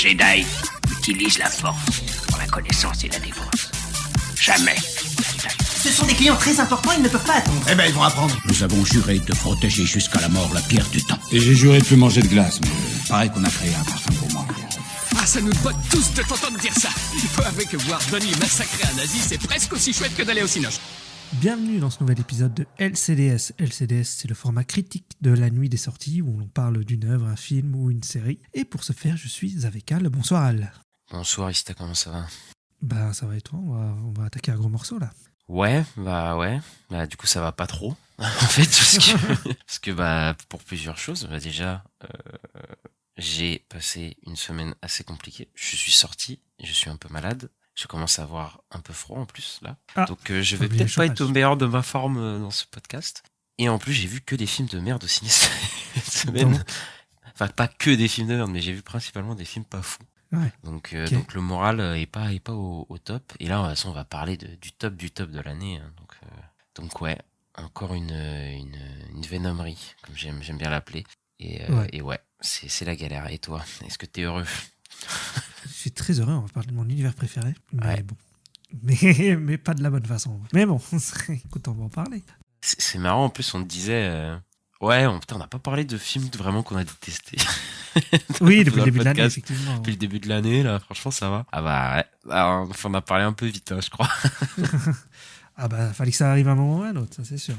Jedi utilise la force pour la connaissance et la défense. Jamais la Jedi. Ce sont des clients très importants, ils ne peuvent pas attendre. Eh ben, ils vont apprendre. Nous avons juré de protéger jusqu'à la mort la pierre du temps. Et j'ai juré de plus manger de glace, mais... Pareil qu'on a créé un parfum pour moi. Ah, ça nous botte tous de t'entendre dire ça. Il faut avouer que voir Donnie massacrer un nazi, c'est presque aussi chouette que d'aller au cinoche. Bienvenue dans ce nouvel épisode de LCDS. LCDS, c'est le format critique de la nuit des sorties où l'on parle d'une œuvre, un film ou une série. Et pour ce faire, je suis avec Al. Bonsoir Al. Bonsoir Ista, comment ça va? Bah ça va et toi, on va attaquer un gros morceau là. Ouais. Bah du coup ça va pas trop en fait parce que bah pour plusieurs choses. Bah, déjà j'ai passé une semaine assez compliquée. Je suis sorti, je suis un peu malade. Je commence à avoir un peu froid en plus là. Donc je vais peut-être pas être au meilleur de ma forme dans ce podcast. Et en plus j'ai vu que des films de merde au ciné cette semaine. Enfin pas que des films de merde, mais j'ai vu principalement des films pas fous. Ouais. Donc le moral est pas au top. Et là de toute façon on va parler du top de l'année. Hein. Donc ouais, encore une Venomerie comme j'aime bien l'appeler. Et ouais, c'est la galère. Et toi, est-ce que t'es heureux? Je suis très heureux, on va parler de mon univers préféré. Mais ouais. Bon. Mais pas de la bonne façon. Mais bon, écoute, on va en parler. C'est marrant, en plus on te disait... Ouais, putain, on n'a pas parlé de films vraiment qu'on a détestés. Oui, depuis le début de l'année, effectivement. Depuis le début de l'année, là, franchement, ça va. Ah bah, ouais. Alors, on a parlé un peu vite, hein, je crois. Ah bah, fallait que ça arrive à un moment ou à un autre, ça c'est sûr.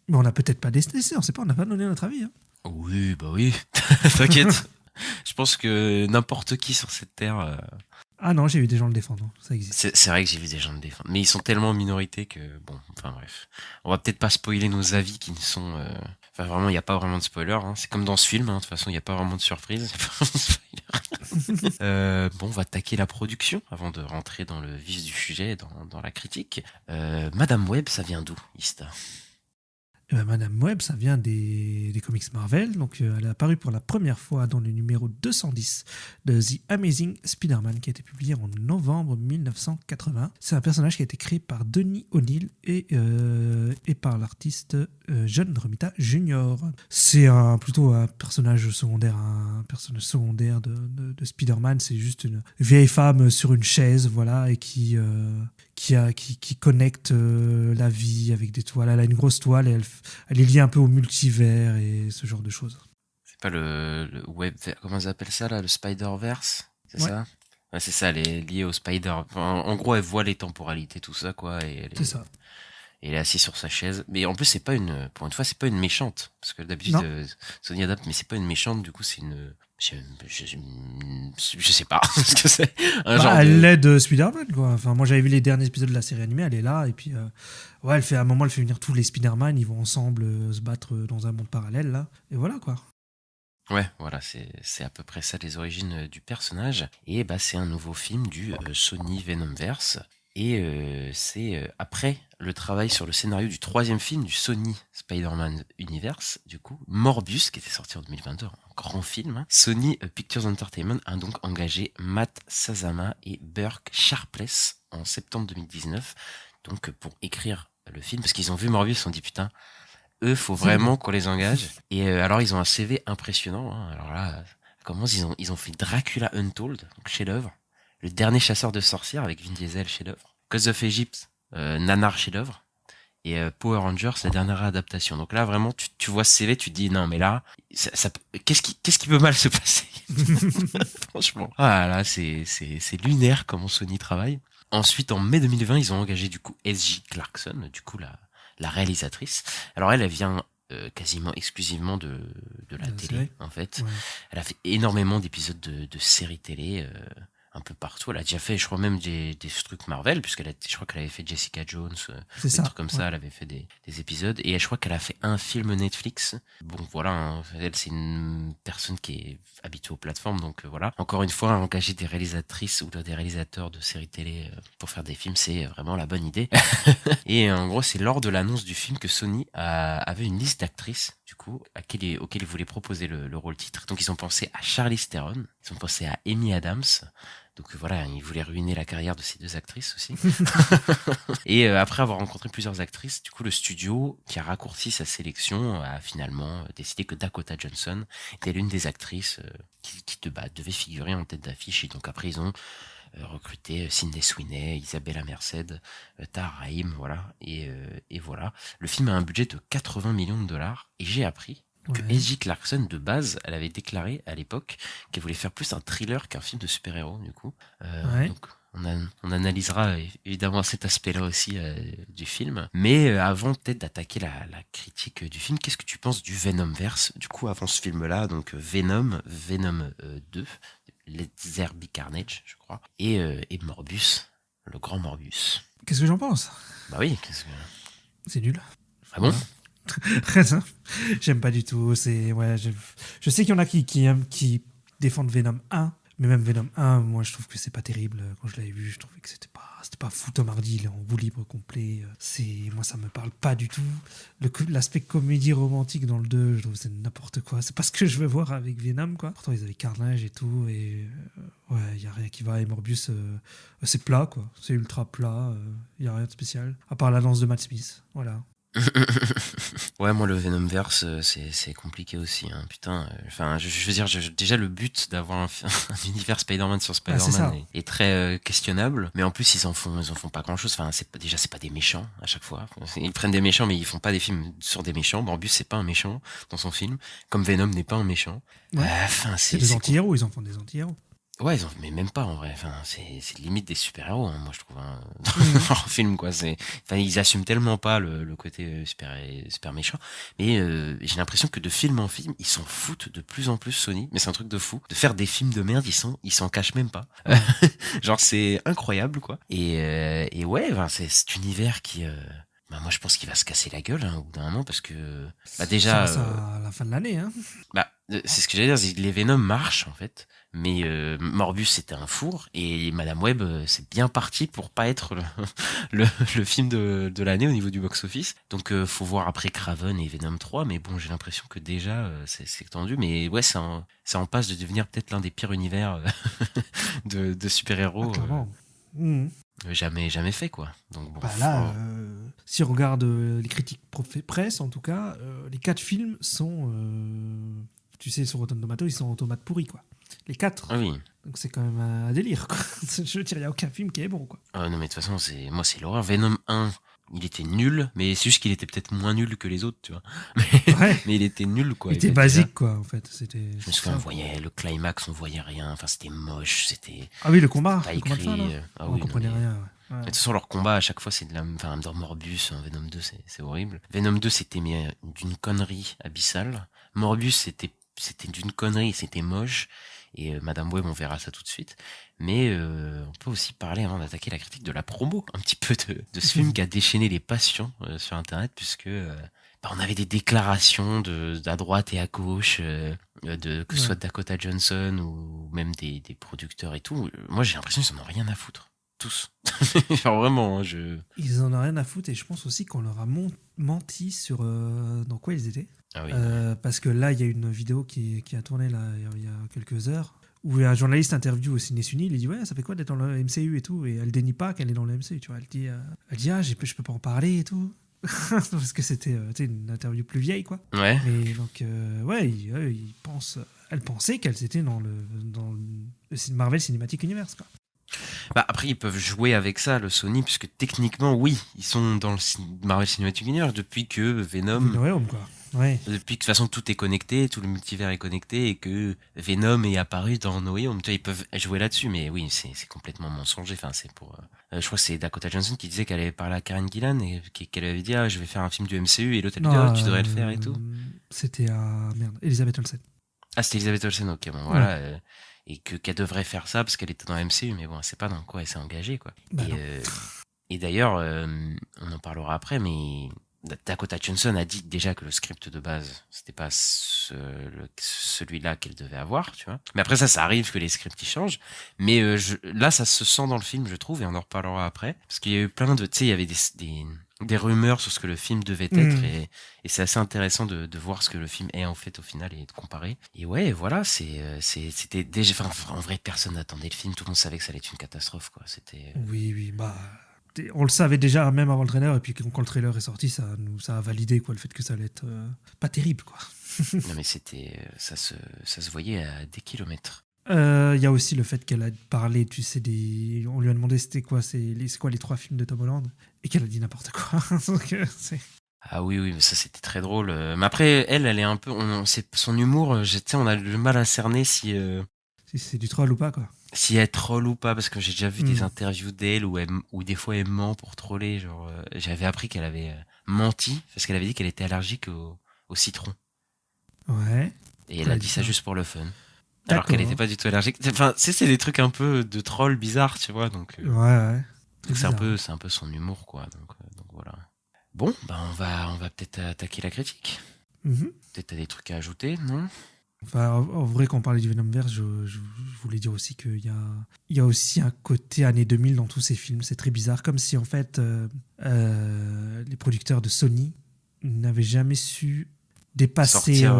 Mais on n'a peut-être pas détesté, on sait pas, on n'a pas donné notre avis. Hein. Oui, bah oui. T'inquiète. Je pense que n'importe qui sur cette terre... Ah non, j'ai vu des gens le défendre, ça existe. C'est vrai que j'ai vu des gens le défendre. Mais ils sont tellement en minorité que, bon, enfin bref. On va peut-être pas spoiler nos avis qui ne sont... Enfin vraiment, il n'y a pas vraiment de spoiler. Hein. C'est comme dans ce film, hein. De toute façon, il n'y a pas vraiment de surprise. Bon, on va attaquer la production avant de rentrer dans le vif du sujet, dans la critique. Madame Web, ça vient d'où, Ista? Madame Web, ça vient des comics Marvel. Donc, elle est apparue pour la première fois dans le numéro 210 de The Amazing Spider-Man qui a été publié en novembre 1980. C'est un personnage qui a été créé par Denny O'Neil et par l'artiste John Romita Jr. C'est plutôt un personnage secondaire de Spider-Man. C'est juste une vieille femme sur une chaise, voilà, et qui connecte la vie avec des toiles. Elle a une grosse toile et elle est liée un peu au multivers et ce genre de choses. C'est pas le web... Comment ils appellent ça, là? Le Spider-Verse? C'est ça? Ouais, c'est ça, elle est liée au Spider... Enfin, en gros, elle voit les temporalités, tout ça, quoi. C'est ça. Et elle est assise sur sa chaise. Mais en plus, pour une fois, c'est pas une méchante. Parce que d'habitude, Sony adapte, mais c'est pas une méchante, du coup, c'est une... Je sais pas ce que c'est. Elle l'aide Spider-Man, quoi. Enfin, moi, j'avais vu les derniers épisodes de la série animée, elle est là, et puis, elle fait venir tous les Spider-Man, ils vont ensemble se battre dans un monde parallèle, là. Et voilà, quoi. Ouais, voilà, c'est à peu près ça les origines du personnage. Et bah, c'est un nouveau film du Sony Venomverse. Et c'est après le travail sur le scénario du troisième film du Sony Spider-Man Universe, du coup, Morbius, qui était sorti en 2022, un grand film. Hein. Sony Pictures Entertainment a donc engagé Matt Sazama et Burke Sharpless en septembre 2019, donc pour écrire le film, parce qu'ils ont vu Morbius, ils se sont dit putain, eux, faut vraiment qu'on les engage. Et alors, ils ont un CV impressionnant. Hein. Alors là, comment ils ont fait Dracula Untold, donc chef-d'œuvre. Le dernier chasseur de sorcières avec Vin Diesel, chef-d'œuvre. Cause of Egypt, nanar, chef-d'œuvre. Et Power Rangers, la dernière adaptation. Donc là, vraiment, tu vois ce CV, tu te dis non, mais là, qu'est-ce qui peut mal se passer? Franchement. Voilà, c'est lunaire comment Sony travaille. Ensuite, en mai 2020, ils ont engagé du coup S.J. Clarkson, du coup la réalisatrice. Alors elle vient quasiment exclusivement de la télé, en fait. Ouais. Elle a fait énormément d'épisodes de séries télé. Un peu partout. Elle a déjà fait, je crois, même des trucs Marvel, je crois qu'elle avait fait Jessica Jones, des trucs comme ça, elle avait fait des épisodes, et je crois qu'elle a fait un film Netflix. Bon, voilà, hein, elle, c'est une personne qui est habituée aux plateformes, donc voilà. Encore une fois, engager des réalisatrices ou des réalisateurs de séries télé pour faire des films, c'est vraiment la bonne idée. Et en gros, c'est lors de l'annonce du film que Sony avait une liste d'actrices, du coup, auxquelles ils voulaient proposer le rôle titre. Donc, ils ont pensé à Charlize Theron, ils ont pensé à Amy Adams, Donc voilà, il voulait ruiner la carrière de ces deux actrices aussi. Et après avoir rencontré plusieurs actrices, du coup le studio qui a raccourci sa sélection a finalement décidé que Dakota Johnson était l'une des actrices qui devait figurer en tête d'affiche. Et donc après ils ont recruté Sydney Sweeney, Isabella Merced, Tahar Rahim, voilà. Et voilà. Le film a un budget de 80 millions de dollars et j'ai appris que S.J. Clarkson, de base, elle avait déclaré à l'époque qu'elle voulait faire plus un thriller qu'un film de super-héros, du coup. Donc, on analysera évidemment cet aspect-là aussi du film. Mais avant peut-être d'attaquer la critique du film, qu'est-ce que tu penses du Venomverse? Du coup, avant ce film-là, donc Venom 2, Let There Be Carnage, je crois, et Morbius, le grand Morbius. Qu'est-ce que j'en pense? Bah oui, c'est nul. Ah bon? J'aime pas du tout. Je sais qu'il y en a qui défendent Venom 1, mais même Venom 1, moi je trouve que c'est pas terrible. Quand je l'avais vu, je trouvais que c'était pas fou. Tom Hardy, il est en roue libre complet. Moi, ça me parle pas du tout. L'aspect comédie romantique dans le 2, je trouve que c'est n'importe quoi. C'est pas ce que je veux voir avec Venom, quoi. Pourtant, ils avaient Carnage et tout, et il y a rien qui va. Et Morbius, c'est plat, quoi. C'est ultra plat. Il y a rien de spécial. À part la danse de Matt Smith. Voilà. Ouais, moi le Venomverse c'est compliqué aussi, hein. Putain, enfin je veux dire, déjà le but d'avoir un univers Spider-Man sur Spider-Man est très questionnable, mais en plus ils en font pas grand chose. Enfin c'est pas des méchants à chaque fois, ils prennent des méchants mais ils font pas des films sur des méchants. Morbius c'est pas un méchant dans son film, comme Venom n'est pas un méchant. C'est des anti-héros, ils en font des anti-héros. Ouais, mais même pas en vrai. Enfin, c'est limite des super-héros, hein, moi je trouve, hein, dans leur film, quoi. Ils assument tellement pas le côté super méchant. Mais j'ai l'impression que de film en film, ils s'en foutent de plus en plus, Sony. Mais c'est un truc de fou. De faire des films de merde, ils s'en cachent même pas. Genre c'est incroyable, quoi. Et ouais, enfin, c'est cet univers qui moi je pense qu'il va se casser la gueule, hein, au bout d'un moment, parce que déjà ça à la fin de l'année, hein. C'est ce que j'allais dire, les Venom marchent en fait, mais Morbius c'était un four et Madame Web c'est bien parti pour pas être le film de l'année au niveau du box-office. Donc faut voir après Kraven et Venom 3, mais bon j'ai l'impression que déjà c'est tendu, mais ouais ça en passe de devenir peut-être l'un des pires univers de super-héros. Jamais fait, quoi. Donc bon. Si on regarde les critiques presse, en tout cas, les 4 films sont, tu sais, sur Rotten Tomatoes, ils sont en tomates pourries, quoi. Les 4. Ah oui. Donc c'est quand même un délire, quoi. Je veux dire, il n'y a aucun film qui est bon, quoi. Non, mais de toute façon, c'est l'horreur. Venom 1, il était nul, mais c'est juste qu'il était peut-être moins nul que les autres, tu vois. Mais il était nul, quoi. Il était basique, quoi, en fait. Je me souviens, on voyait le climax, on voyait rien. Enfin, c'était moche, c'était. Ah oui, le combat. Pas le écrit. Combat de fin, on comprenait rien, ouais. De toute façon, leur combat à chaque fois, c'est dans Morbius, hein, Venom 2, c'est horrible. Venom 2, c'était d'une connerie abyssale. Morbius, c'était d'une connerie, c'était moche. Et Madame Web, on verra ça tout de suite. Mais on peut aussi parler, avant d'attaquer la critique, de la promo, un petit peu de ce film qui a déchaîné les passions sur Internet, puisque on avait des déclarations à droite et à gauche, que ce soit Dakota Johnson ou même des producteurs et tout. Moi, j'ai l'impression qu'ils en ont rien à foutre. Tous. Enfin, vraiment, Ils en ont rien à foutre, et je pense aussi qu'on leur a menti sur dans quoi ils étaient. Ah oui. Parce que là, il y a une vidéo qui a tourné là, il y a quelques heures, où un journaliste interview au Ciné Suni, il dit ouais, ça fait quoi d'être dans le MCU et tout, et elle dénie pas qu'elle est dans le MCU, tu vois. Elle dit je peux pas en parler et tout. Parce que c'était une interview plus vieille, quoi. Ouais. Et donc elle pensait qu'elles étaient dans le Marvel Cinematic Universe, quoi. Après, ils peuvent jouer avec ça, le Sony, puisque techniquement, oui, ils sont dans le Marvel Cinematic Universe depuis que Venom. No Way Home, quoi. Ouais. Depuis que de toute façon tout est connecté, tout le multivers est connecté et que Venom est apparu dans No Way Home. Tu vois, ils peuvent jouer là-dessus, mais oui, c'est complètement mensonger. Enfin, c'est pour. Je crois que c'est Dakota Johnson qui disait qu'elle avait parlé à Karen Gillan et qu'elle avait dit je vais faire un film du MCU, et l'autre elle lui dit tu devrais le faire et tout. C'était Elizabeth Olsen. Ah, c'était Elizabeth Olsen, ok, bon, voilà. Et qu'elle devrait faire ça parce qu'elle était dans la MCU, mais bon, c'est pas dans quoi elle s'est engagée, quoi. Et d'ailleurs, on en parlera après, mais Dakota Johnson a dit déjà que le script de base, c'était pas celui-là qu'elle devait avoir, tu vois. Mais après ça arrive que les scripts ils changent. Mais là, ça se sent dans le film, je trouve, et on en reparlera après. Parce qu'il y a eu plein de, tu sais, il y avait des rumeurs sur ce que le film devait être et c'est assez intéressant de voir ce que le film est en fait au final et de comparer. Et ouais, voilà, c'était déjà, enfin, en vrai, personne n'attendait le film, tout le monde savait que ça allait être une catastrophe, quoi. C'était. Oui, bah. On le savait déjà même avant le trailer, et puis quand le trailer est sorti, ça a validé quoi, le fait que ça allait être pas terrible, quoi. Non, mais c'était. Ça se voyait à des kilomètres. Il y a aussi le fait qu'elle a parlé, tu sais, on lui a demandé c'est quoi les 3 films de Tom Holland, et qu'elle a dit n'importe quoi. Donc, Ah oui, mais ça c'était très drôle. Mais après, elle est un peu. C'est son humour, tu sais, on a du mal à cerner si c'est du troll ou pas, quoi. si elle troll ou pas, parce que j'ai déjà vu des interviews d'elle où des fois elle ment pour troller. Genre, j'avais appris qu'elle avait menti parce qu'elle avait dit qu'elle était allergique au citron. Ouais. Et elle a dit ça juste pour le fun. Alors qu'elle n'était pas du tout allergique. Enfin, c'est des trucs un peu de troll bizarres, tu vois. Donc, ouais. Donc c'est un peu son humour, quoi. Donc voilà. Bon, bah on va peut-être attaquer la critique. Peut-être t'as des trucs à ajouter, non? Enfin, en vrai, quand on parlait du Venomverse, je voulais dire aussi qu'il y a aussi un côté années 2000 dans tous ces films. C'est très bizarre, comme si en fait les producteurs de Sony n'avaient jamais su dépasser sortir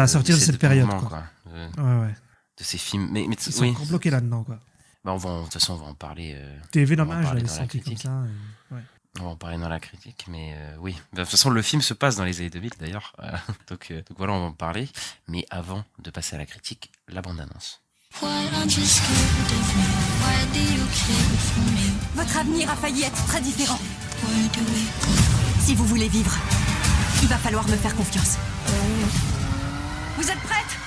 sortir de cette période, quoi. Ouais. De ces films, mais ils sont encore bloqués là-dedans, quoi. Bah de toute façon on va en parler. TV dommage, je l'avais senti comme ça. Ouais. On va en parler dans la critique, mais oui. De toute façon, le film se passe dans les années 2000 d'ailleurs. Donc voilà, on va en parler. Mais avant de passer à la critique, la bande-annonce. Votre avenir a failli être très différent. Si vous voulez vivre, il va falloir me faire confiance. Vous êtes prête?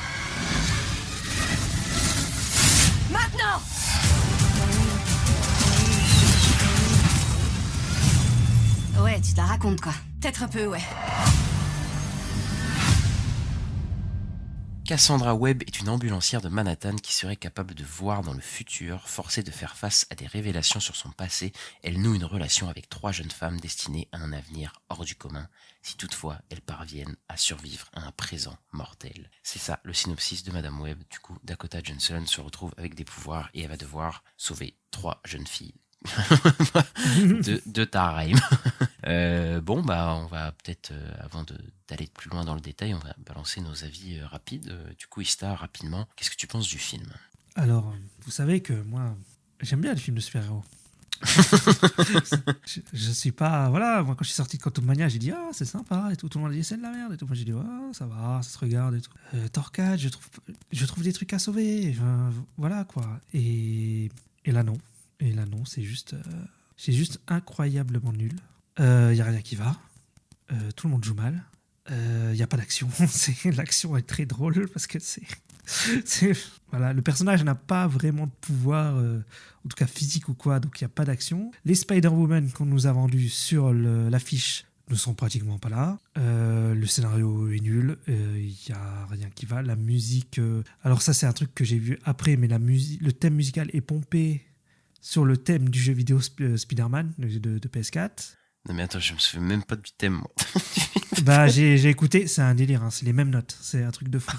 Maintenant! Ouais, tu te la racontes, quoi. Peut-être un peu, ouais. Cassandra Webb est une ambulancière de Manhattan qui serait capable de voir dans le futur. Forcée de faire face à des révélations sur son passé, elle noue une relation avec 3 jeunes femmes destinées à un avenir hors du commun, si toutefois elles parviennent à survivre à un présent mortel. C'est ça le synopsis de Madame Webb. Du coup, Dakota Johnson se retrouve avec des pouvoirs et elle va devoir sauver 3 jeunes filles. de Tarheim. Bon, bah, on va peut-être, avant d'aller plus loin dans le détail, on va balancer nos avis rapides. Du coup, Ista, rapidement, qu'est-ce que tu penses du film? Alors, vous savez que moi, j'aime bien les films de super-héros. je suis pas... Voilà, moi, quand je suis sorti de Quantum Mania, j'ai dit « Ah, c'est sympa » et tout. Tout le monde a dit « C'est de la merde » et tout. Moi, j'ai dit « Ah, ça va, ça se regarde » et tout. Thor 4, je trouve des trucs à sauver. Enfin, voilà, quoi. Et là, non. Et là, non, c'est juste incroyablement nul. Y a rien qui va. Tout le monde joue mal. Y a pas d'action. L'action est très drôle parce que voilà, le personnage n'a pas vraiment de pouvoir, en tout cas physique ou quoi, donc il n'y a pas d'action. Les Spider-Woman qu'on nous a vendus sur l'affiche ne sont pratiquement pas là. Le scénario est nul. Y a rien qui va. La musique... alors ça, c'est un truc que j'ai vu après, mais le thème musical est pompé sur le thème du jeu vidéo Spider-Man de PS4. Non mais attends, je me souviens même pas du thème, moi. Bah j'ai écouté, c'est un délire, hein, c'est les mêmes notes, c'est un truc de fou.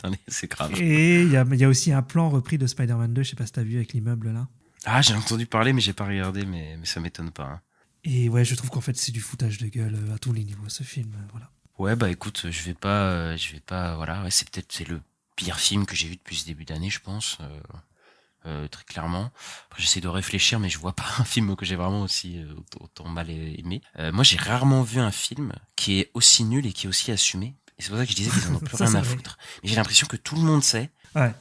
Attendez, c'est grave. Et il y a aussi un plan repris de Spider-Man 2, je sais pas si t'as vu avec l'immeuble là. Ah, j'ai entendu parler, mais j'ai pas regardé, mais ça m'étonne pas. Hein. Et ouais, je trouve qu'en fait c'est du foutage de gueule à tous les niveaux, ce film, voilà. Ouais, bah écoute, je vais pas, voilà, ouais, c'est le pire film que j'ai vu depuis ce début d'année, je pense. Très clairement. Après, j'essaie de réfléchir, mais je vois pas un film que j'ai vraiment aussi autant mal aimé. Moi, j'ai rarement vu un film qui est aussi nul et qui est aussi assumé. Et c'est pour ça que je disais qu'ils en ont plus rien à foutre. Mais j'ai l'impression que tout le monde sait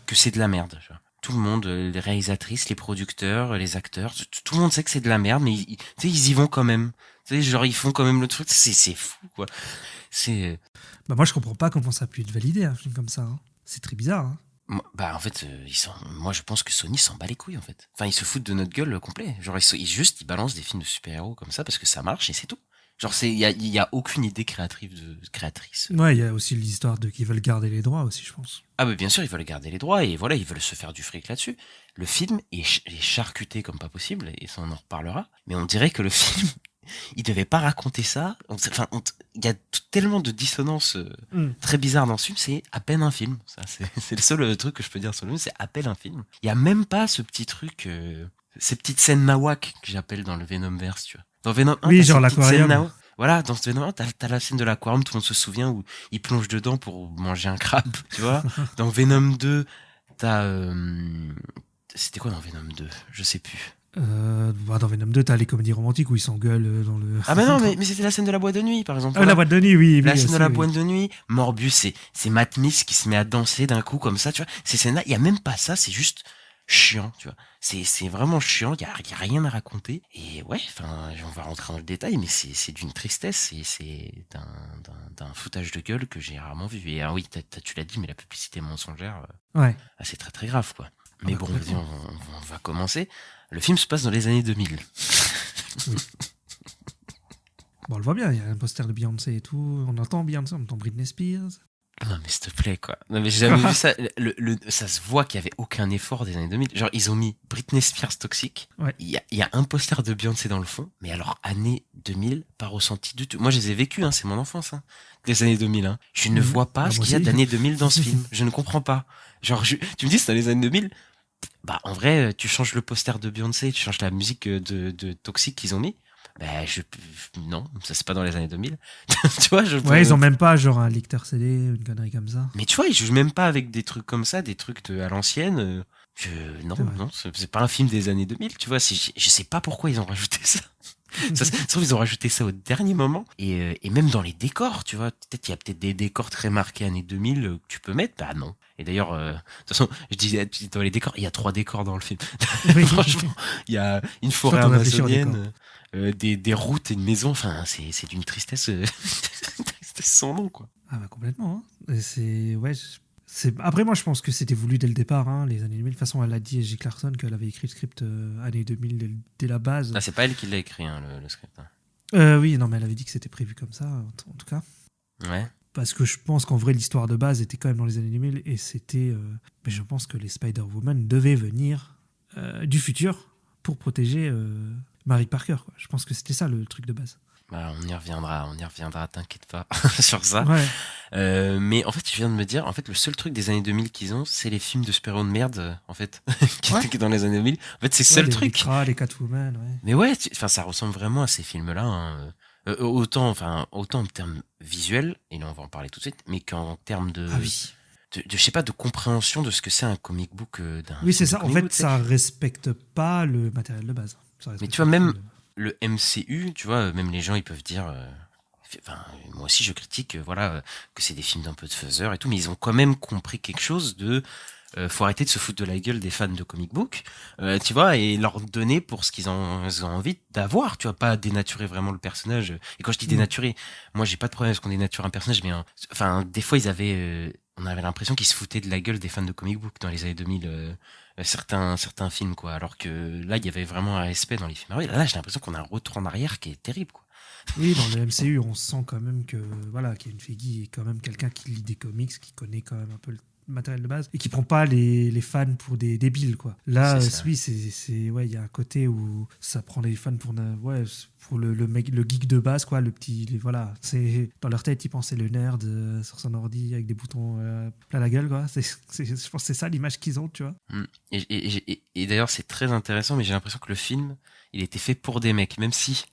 que c'est de la merde. Genre. Tout le monde, les réalisatrices, les producteurs, les acteurs, tout le monde sait que c'est de la merde, mais ils y vont quand même. Tu sais, genre ils font quand même le truc. C'est fou, quoi. Bah moi, je comprends pas comment ça a pu être validé un film comme ça. Hein. C'est très bizarre. Hein. Bah en fait, moi je pense que Sony s'en bat les couilles en fait. Enfin ils se foutent de notre gueule complet. Genre ils balancent des films de super-héros comme ça parce que ça marche et c'est tout. Genre il y a aucune idée créatrice. Ouais, il y a aussi l'histoire de qu'ils veulent garder les droits aussi, je pense. Ah bah bien sûr, ils veulent garder les droits et voilà, ils veulent se faire du fric là-dessus. Le film est charcuté comme pas possible et ça on en reparlera, mais on dirait que le film il devait pas raconter ça. Enfin, il y a tellement de dissonances très bizarres dans ce film. C'est à peine un film. Ça, c'est le seul truc que je peux dire sur le film. C'est à peine un film. Il y a même pas ce petit truc, ces petites scènes nawak que j'appelle dans le Venomverse. Tu vois. Dans Venom 1, Oui, t'as genre cette petite l'aquarium. scène là. Voilà, dans ce Venom 1, t'as la scène de l'aquarium, tout le monde se souvient, où il plonge dedans pour manger un crabe, tu vois. Dans Venom 2, t'as... C'était quoi dans Venom 2 ? Je sais plus. Dans Venom 2, t'as les comédies romantiques où ils s'engueulent dans le. Ah bah non, mais c'était la scène de la boîte de nuit, par exemple. Ah, la boîte de nuit, oui. La oui, scène aussi, de la oui. boîte de nuit, Morbius, c'est Matt Smith qui se met à danser d'un coup comme ça, tu vois. Ces scènes-là, il y a même pas ça, c'est juste chiant, tu vois. C'est vraiment chiant, il y a rien à raconter. Et ouais, enfin, on va rentrer dans le détail, mais c'est d'une tristesse, c'est d'un foutage de gueule que j'ai rarement vu. Et oui, tu l'as dit, mais la publicité mensongère, Ouais. c'est très très grave, quoi. Mais bah, bon, vas-y, complètement. on va commencer. Le film se passe dans les années 2000. Bon, on le voit bien, il y a un poster de Beyoncé et tout. On entend Beyoncé, on entend Britney Spears. Non mais s'il te plaît quoi. Non mais j'ai jamais vu ça. Ça se voit qu'il y avait aucun effort des années 2000. Genre ils ont mis Britney Spears toxique. Ouais. Il y a un poster de Beyoncé dans le fond. Mais alors années 2000, pas ressenti du tout. Moi je les ai vécues, c'est mon enfance. Les années 2000. Je ne vois pas Bah, ce moi qu'il y a aussi. d'années 2000 dans ce film. Je ne comprends pas. Genre tu me dis c'est dans les années 2000. Bah en vrai tu changes le poster de Beyoncé, tu changes la musique de Toxic qu'ils ont mis. Bah non, ça c'est pas dans les années 2000. Tu vois, Ouais, ils ont même pas genre un lecteur CD, une connerie comme ça. Mais tu vois, ils jouent même pas avec des trucs comme ça, des trucs à l'ancienne. Non, C'est vrai. non, c'est pas un film des années 2000, tu vois. Je sais pas pourquoi ils ont rajouté ça. Ça se trouve, ils ont rajouté ça au dernier moment. Et même dans les décors, tu vois. Peut-être il y a peut-être des décors très marqués années 2000 que tu peux mettre. Bah non. Et d'ailleurs, de toute façon, je disais dans les décors, il y a 3 décors dans le film. Oui. Franchement, il y a une forêt Soit on réfléchit aux amazonienne, des routes et une maison. Enfin, c'est d'une tristesse, tristesse sans nom, quoi. Ah bah complètement. Et c'est ouais. Après moi je pense que c'était voulu dès le départ, les années 2000. De toute façon elle a dit J. Clarkson qu'elle avait écrit le script années 2000 dès la base. Ah, c'est pas elle qui l'a écrit, le script. Oui, non mais elle avait dit que c'était prévu comme ça en tout cas. Ouais. Parce que je pense qu'en vrai l'histoire de base était quand même dans les années 2000 et c'était. Mais je pense que les Spider-Woman devaient venir du futur pour protéger Mary Parker, quoi. Je pense que c'était ça le truc de base. Bah, on y reviendra, t'inquiète pas sur ça. Ouais. Mais en fait, tu viens de me dire, en fait, le seul truc des années 2000 qu'ils ont, c'est les films de super-héros de merde, en fait, qui étaient dans les années 2000. En fait, c'est le seul les truc. Elektra, les Catwoman, ouais. Mais ouais, ça ressemble vraiment à ces films-là. Autant en termes visuels, et là on va en parler tout de suite, mais qu'en termes de, Ah oui. je sais pas, de compréhension de ce que c'est un comic book d'un. Oui, c'est film ça. de En comic fait, book, tu sais. ça respecte pas le matériel de base. Ça Mais respecte tu vois, pas même le- le MCU, tu vois, même les gens ils peuvent dire, enfin, moi aussi je critique, que c'est des films d'un peu de faiseur et tout, mais ils ont quand même compris quelque chose de, faut arrêter de se foutre de la gueule des fans de comic book, tu vois, et leur donner pour ce qu'ils ont envie d'avoir, tu vois, pas dénaturer vraiment le personnage. Et quand je dis dénaturer, moi j'ai pas de problème à ce qu'on dénature un personnage, mais enfin, des fois on avait l'impression qu'ils se foutaient de la gueule des fans de comic book dans les années 2000. Certains films, quoi, alors que là il y avait vraiment un respect dans les films Marvel. Là j'ai l'impression qu'on a un retour en arrière qui est terrible, quoi. Oui, dans le MCU, on sent quand même que voilà, qu'il y a une Feige est quand même quelqu'un qui lit des comics, qui connaît quand même un peu le matériel de base et qui prend pas les fans pour des débiles, quoi. Là, C'est ça. oui, ouais, il y a un côté où ça prend les fans pour le mec, le geek de base, quoi, le petit, voilà, c'est dans leur tête, ils pensaient le nerd sur son ordi avec des boutons plein la gueule, quoi. Je pense que c'est ça l'image qu'ils ont, tu vois. Et d'ailleurs c'est très intéressant, mais j'ai l'impression que le film il était fait pour des mecs, même si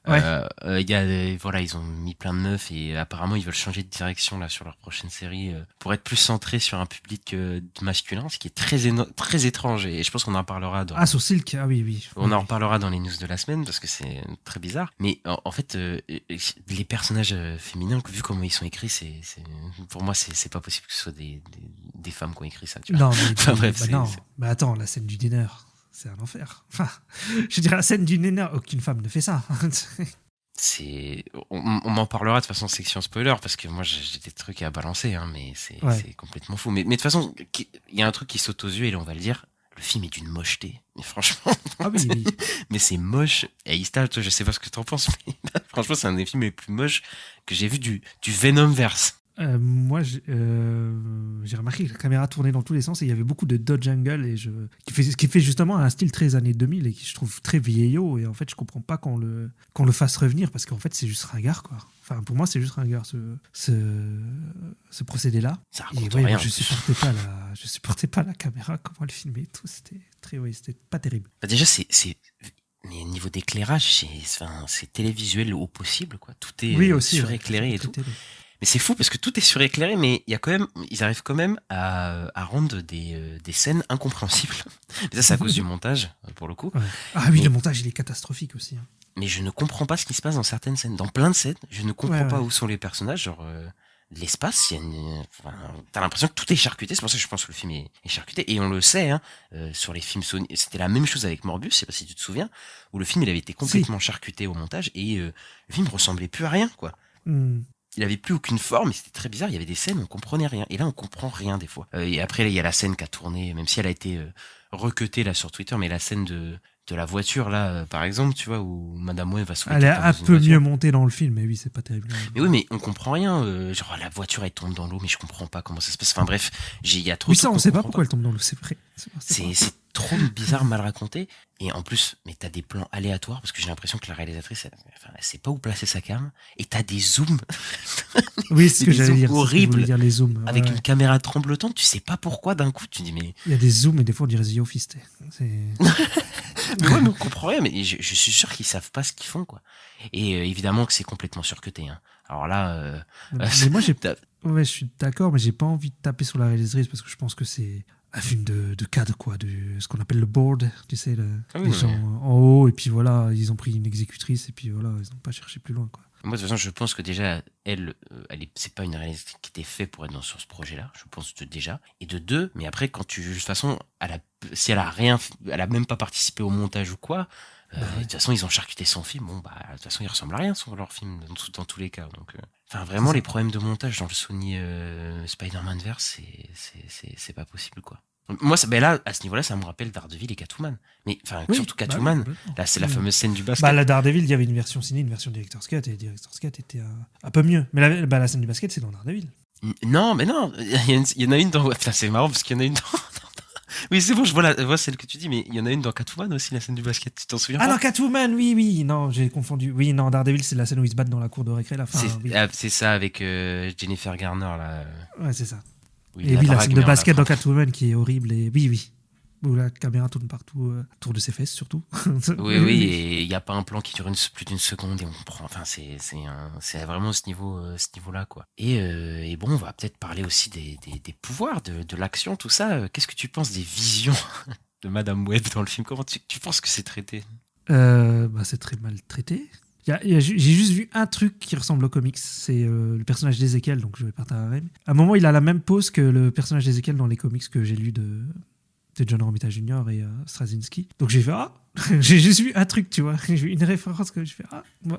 Ouais. ils ont mis plein de meufs et apparemment ils veulent changer de direction là sur leur prochaine série pour être plus centré sur un public masculin, ce qui est très étrange, et je pense qu'on en parlera dans Sur Silk, ah oui. on en reparlera dans les news de la semaine parce que c'est très bizarre. Mais en fait, les personnages féminins, vu comment ils sont écrits, pour moi, c'est pas possible que ce soit des femmes qui ont écrit ça. Tu vois. Non, mais Enfin, bref, non. Mais attends, la scène du dîner, c'est un enfer. Enfin, je dirais la scène du dîner, aucune femme ne fait ça. On en parlera de façon section spoiler parce que moi j'ai des trucs à balancer, mais c'est complètement fou. Mais de toute façon, il y a un truc qui saute aux yeux et là on va le dire. Le film est d'une mocheté, mais franchement. Ah oui. Mais c'est moche. Et Ista, toi, je sais pas ce que t'en penses, mais franchement, c'est un des films les plus moches que j'ai vu du Venomverse. Moi, j'ai remarqué que la caméra tournait dans tous les sens et il y avait beaucoup de dodge angle qui fait justement un style très années 2000 et qui je trouve très vieillot, et en fait je comprends pas qu'on le fasse revenir parce qu'en fait c'est juste ringard, quoi. Enfin pour moi c'est juste ringard ce procédé là. Ça Et raconte ouais, rien. je supportais pas la caméra, comment elle filmait et tout, c'était pas terrible. Bah déjà, Mais au niveau d'éclairage, c'est télévisuel au possible, quoi. Tout est Oui, aussi. suréclairé et tout. Télé. Mais c'est fou parce que tout est suréclairé, mais il y a quand même, ils arrivent quand même à rendre des scènes incompréhensibles. Mais ça, c'est à cause du montage, pour le coup. Ouais. Ah oui, Mais- le montage, il est catastrophique aussi. Hein. Mais je ne comprends pas ce qui se passe dans certaines scènes. Dans plein de scènes, je ne comprends Ouais, pas ouais. où sont les personnages. Genre, l'espace, t'as l'impression que tout est charcuté. C'est pour ça que je pense que le film est charcuté. Et on le sait, hein, sur les films Sony. C'était la même chose avec Morbius, je sais pas si tu te souviens, où le film il avait été complètement charcuté au montage et le film ressemblait plus à rien, quoi. Hmm. Il avait plus aucune forme, et c'était très bizarre. Il y avait des scènes où on comprenait rien. Et là, on comprend rien des fois. Et après, là, il y a la scène qui a tourné, même si elle a été recutée là sur Twitter, mais la scène de la voiture là, par exemple, tu vois, où Madame Web va sauver Elle est quelqu'un un dans une peu voiture. mieux montée dans le film, mais oui, c'est pas terrible. Mais oui, mais on comprend rien. Genre la voiture elle tombe dans l'eau, mais je comprends pas comment ça se passe. Enfin bref, il y a trop Oui, de ça, trucs on qu'on sait pas comprend pourquoi elle tombe dans l'eau, c'est vrai. C'est trop bizarre, mal raconté. Et en plus, mais t'as des plans aléatoires parce que j'ai l'impression que la réalisatrice, elle sait pas où placer sa cam. Et t'as des zooms Oui, c'est ce que des j'allais zooms dire. c'est ce que je horribles voulais dire, les zooms. avec ouais. une caméra tremblotante. Tu sais pas pourquoi d'un coup. Tu dis mais Il y a des zooms et des fois on dirait The Office. C'est... mais ouais, mais on comprend rien. Mais je suis sûr qu'ils savent pas ce qu'ils font, quoi. Et évidemment que c'est complètement surcuté. Hein. Alors là, Mais moi, t'as- ouais, je suis d'accord, mais j'ai pas envie de taper sur la réalisatrice parce que je pense que c'est un film de cadre, quoi, de ce qu'on appelle le board, tu sais, Ah oui, les non, gens mais- en haut, et puis voilà, ils ont pris une exécutrice, et puis voilà, ils n'ont pas cherché plus loin, quoi. Moi, de toute façon, je pense que déjà, c'est pas une réalisatrice qui était faite pour être sur ce projet-là. Je pense déjà. Et de deux, mais après, quand tu, de toute façon, si elle a rien, elle a même pas participé au montage ou quoi. Bah ouais. De toute façon, ils ont charcuté son film. Bon, bah, de toute façon, il ressemble à rien sur leur film dans tous les cas. Donc, enfin, vraiment, C'est ça. les problèmes de montage dans le Sony Spider-Man verse, c'est pas possible, quoi. Moi, ben là, à ce niveau-là, ça me rappelle Daredevil et Catwoman. Mais enfin, Oui, surtout bah oui, Catwoman. complètement. Là, c'est la fameuse scène du basket. Bah, la Daredevil, il y avait une version ciné, une version Director's Cut, et Director's Cut était un peu mieux. Mais la scène du basket, c'est dans Daredevil. Non, mais non, il y en a une dans. Putain, c'est marrant parce qu'il y en a une dans. Oui, c'est bon, je vois celle que tu dis, mais il y en a une dans Catwoman aussi, la scène du basket. Tu t'en souviens Ah pas non, Catwoman, oui, non, j'ai confondu. Oui, non, Daredevil, c'est la scène où ils se battent dans la cour de récré, la fin. Oui. C'est ça avec Jennifer Garner là. Ouais, c'est ça. Oui, Et oui, la drague, scène de mais on basket la dans Catwoman qui est horrible, et oui. Où la caméra tourne partout, autour de ses fesses surtout. Oui, et il n'y a pas un plan qui dure plus d'une seconde et on comprend. Enfin, c'est vraiment ce niveau-là, quoi. Et bon, on va peut-être parler aussi des pouvoirs, de l'action, tout ça. Qu'est-ce que tu penses des visions de Madame Web dans le film? Comment tu penses que c'est traité? Bah, c'est très mal traité. J'ai juste vu un truc qui ressemble aux comics, c'est le personnage d'Ezekiel, donc je vais partir à Rennes. À un moment, il a la même pose que le personnage d'Ezekiel dans les comics que j'ai lu de John Romita Jr. et Straczynski. Donc j'ai fait j'ai juste vu un truc, tu vois. J'ai vu une référence que je fais